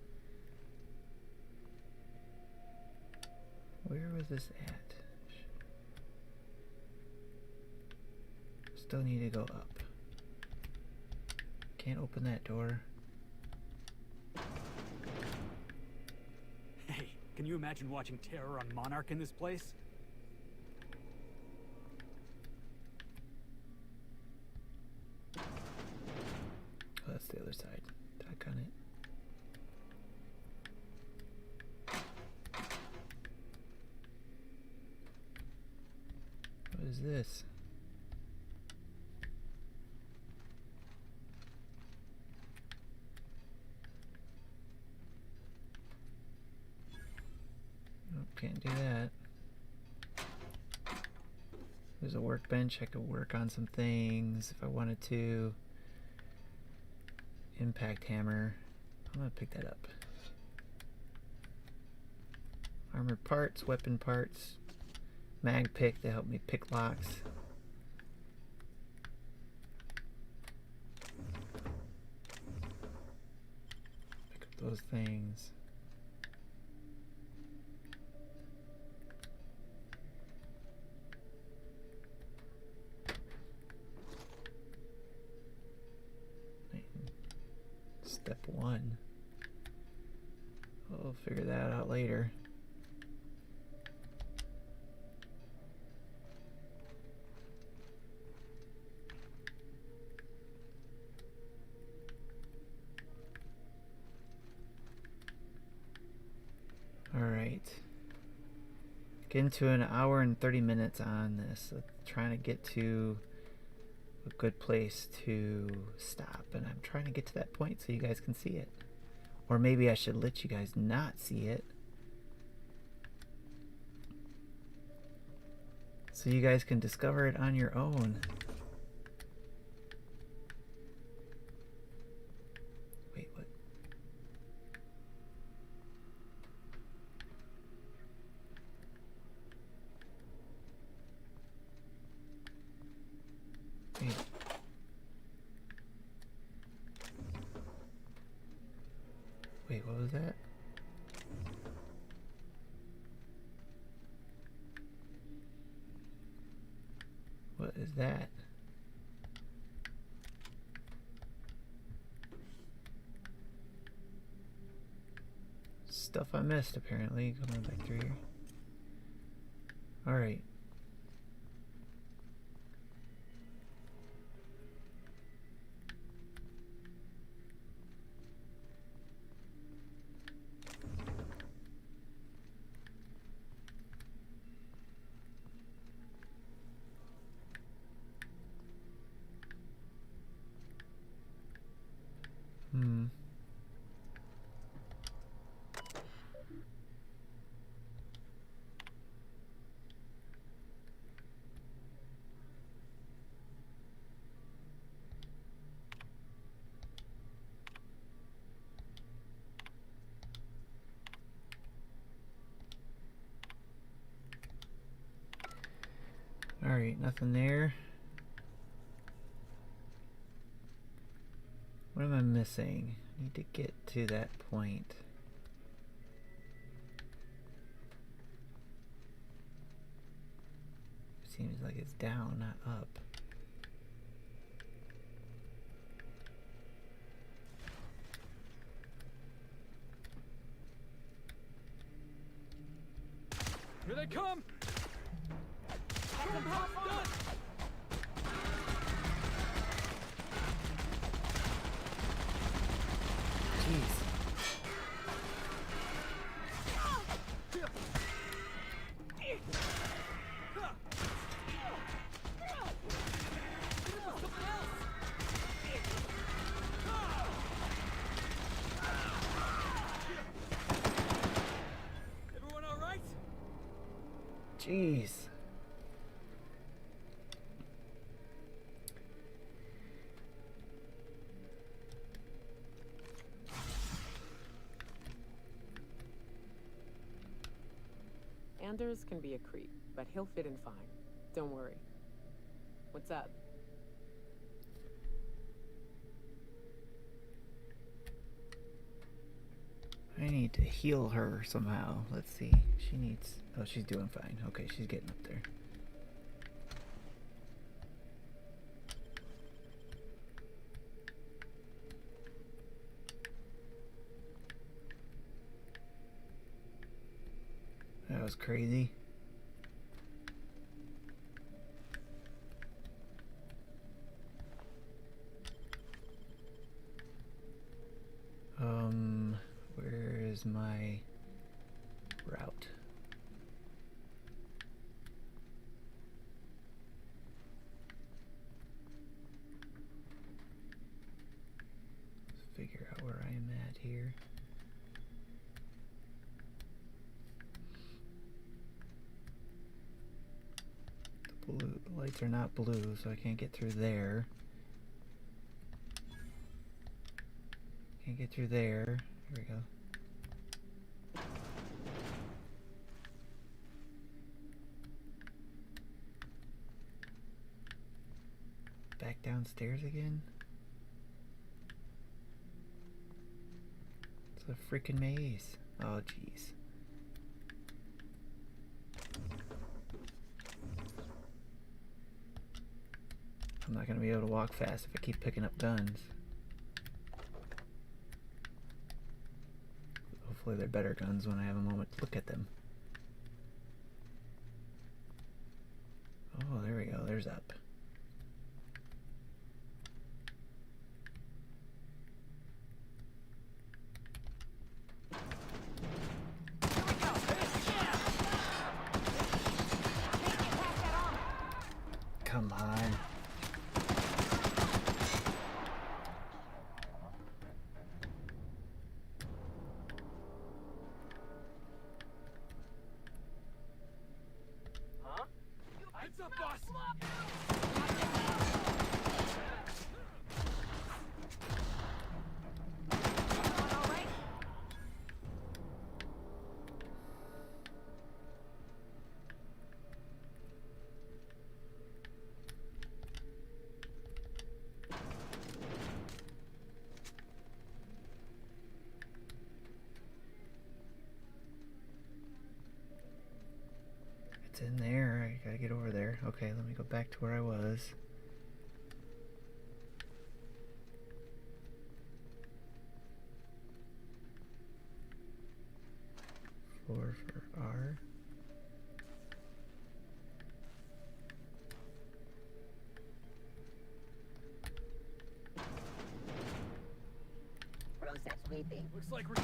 Where was this at? Still need to go up. Can't open that door. Hey, can you imagine watching terror on Monarch in this place? Oh, that's the other side. Back on it. What is this? Can't do that. There's a workbench. I could work on some things if I wanted to. Impact hammer. I'm gonna pick that up. Armor parts, weapon parts, mag pick to help me pick locks. Pick up those things. Step 1. We'll figure that out later. Alright. Getting to an hour and 30 minutes on this. Trying to get to a good place to stop, and I'm trying to get to that point so you guys can see it. Or maybe I should let you guys not see it so you guys can discover it on your own. Wait, what? Wait. Wait, what was that? What is that? Stuff I missed apparently. Coming back through here. Alright. Alright, nothing there. What am I missing? I need to get to that point. It seems like it's down, not up. Here they come! Jeez. Jeez. Anders can be a creep, but he'll fit in fine. Don't worry. What's up? I need to heal her somehow. Let's see. She needs... Oh, she's doing fine. Okay, she's getting up there. That was crazy. Where is my route? Let's figure out where I am at here. The lights are not blue, so I can't get through there. Can't get through there. Here we go. Back downstairs again? It's a freaking maze. Oh, jeez. I'm not gonna be able to walk fast if I keep picking up guns. Hopefully they're better guns when I have a moment to look at them. Oh, there we go. There's up. Come on. Heads up, boss! It's in there. I gotta get over there. Okay, let me go back to where I was. Floor for R. Process sweeping. Looks like we're...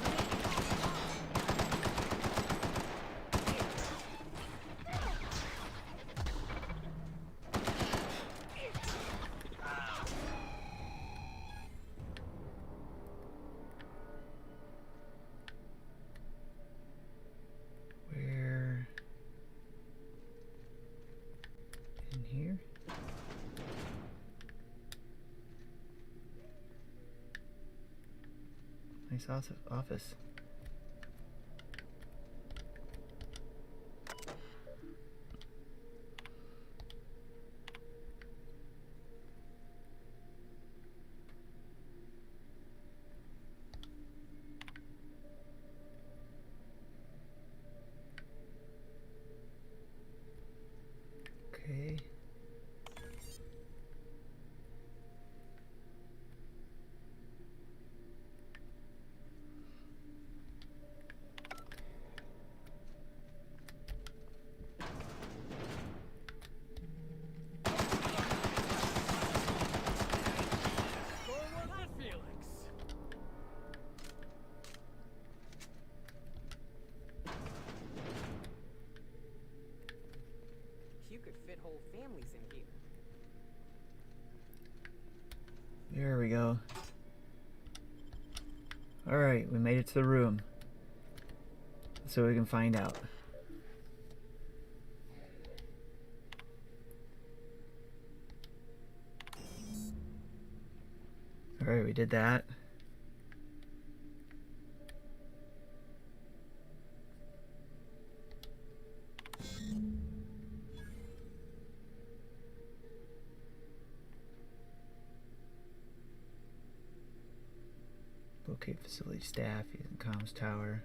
Where? In here? Nice office. Okay. You could fit whole families in here. There we go. Alright, we made it to the room. So we can find out. Alright, we did that. Locate facility staff using comms tower.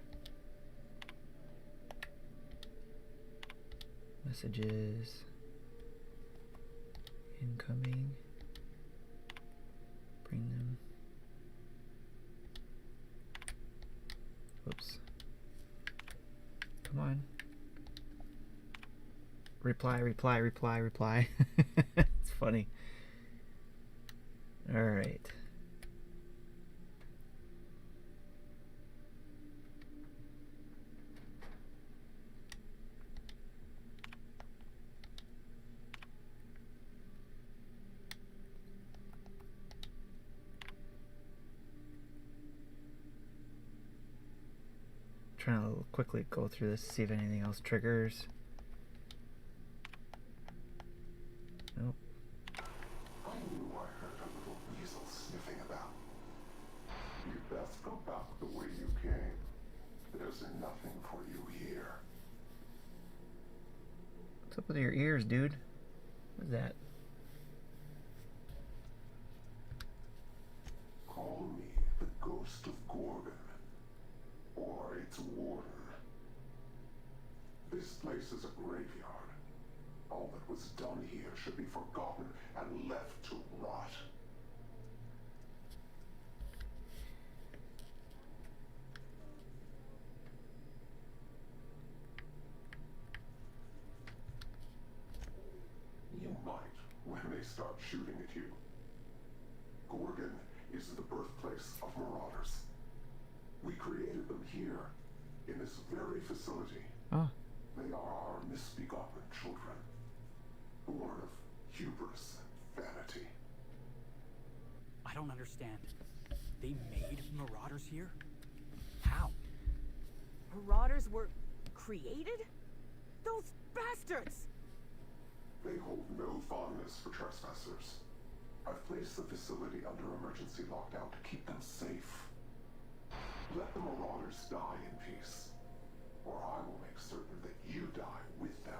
Messages. Incoming. Bring them. Whoops. Come on. Reply, reply, reply, reply. It's funny. Alright. Trying to quickly go through this to see if anything else triggers. Nope. I knew I heard a little weasel sniffing about. You'd best go back the way you came. There's nothing for you here. What's up with your ears, dude? What is that? Call me the ghost of Gorgon. Or its warden. This place is a graveyard. All that was done here should be forgotten and left to rot. You might when they start shooting at you. Gorgon is the birthplace of marauders. We created them here, in this very facility. Oh. They are our misbegotten children, born of hubris and vanity. I don't understand. They made marauders here? How? Marauders were created? Those bastards! They hold no fondness for trespassers. I've placed the facility under emergency lockdown to keep them safe. Let the marauders die in peace, or I will make certain that you die with them.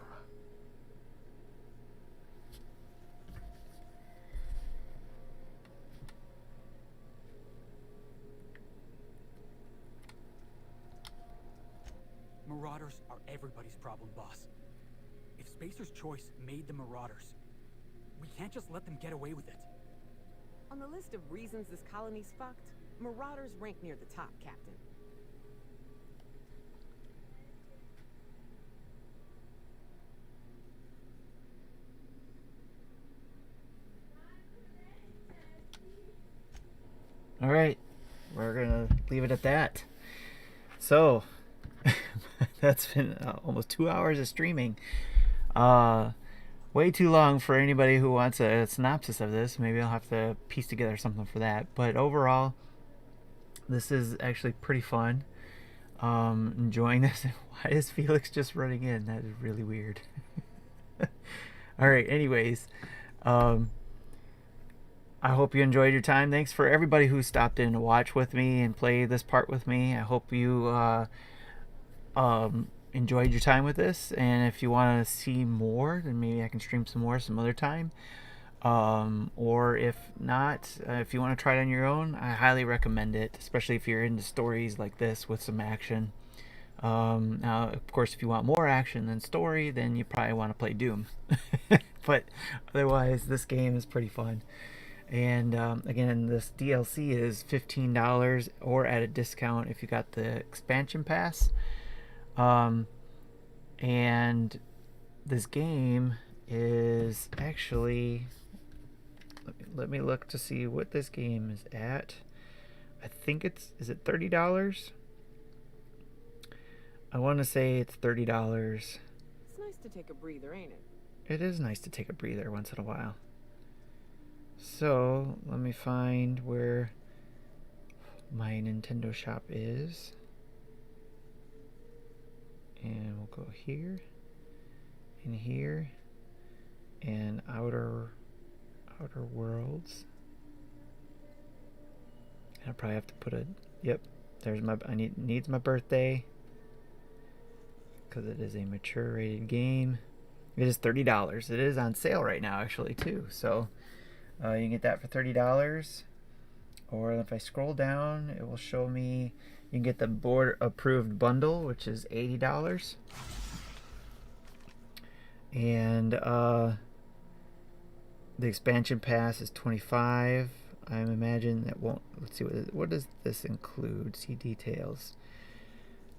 Marauders are everybody's problem, boss. If Spacer's Choice made the Marauders, we can't just let them get away with it. On the list of reasons this colony's fucked, Marauders rank near the top, Captain. Alright, we're gonna leave it at that. So, that's been almost 2 hours of streaming. Way too long for anybody who wants a synopsis of this. Maybe I'll have to piece together something for that. But overall, this is actually pretty fun. Enjoying this. Why is Felix just running in? That is really weird. Alright, anyways. I hope you enjoyed your time. Thanks for everybody who stopped in to watch with me and play this part with me. I hope you enjoyed your time with this. And if you want to see more, then maybe I can stream some more some other time. Or if not, if you want to try it on your own, I highly recommend it, especially if you're into stories like this with some action. Now, of course, if you want more action than story, then you probably want to play Doom. But otherwise, this game is pretty fun. And again, this DLC is $15 or at a discount if you got the expansion pass. And this game is actually, let me look to see what this game is at. I think is it $30? I want to say it's $30. It's nice to take a breather, ain't it? It is nice to take a breather once in a while. So, let me find where my Nintendo shop is. And we'll go here, and here, and Outer Worlds. I'll probably have to put a... Yep, there's my... needs my birthday. Because it is a mature rated game. It is $30. It is on sale right now, actually, too. So you can get that for $30. Or if I scroll down, it will show me... You can get the board approved bundle, which is $80. And the expansion pass is $25. I imagine that won't... Let's see, what does this include? See details.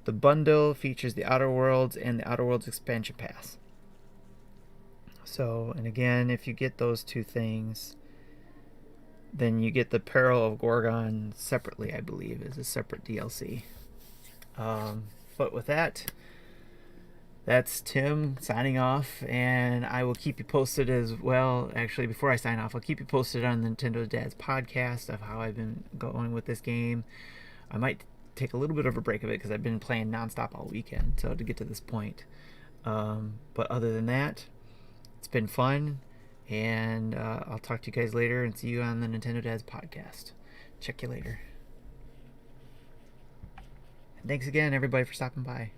The bundle features the Outer Worlds and the Outer Worlds expansion pass. So, and again, if you get those two things, then you get the Peril of Gorgon separately, I believe, as a separate DLC. But with that, that's Tim signing off, and I will keep you posted as well. Actually, before I sign off, I'll keep you posted on the Nintendo Dads podcast of how I've been going with this game. I might take a little bit of a break of it because I've been playing nonstop all weekend, so to get to this point. But other than that, it's been fun, and I'll talk to you guys later and see you on the Nintendo Dads podcast. Check you later. And thanks again, everybody, for stopping by.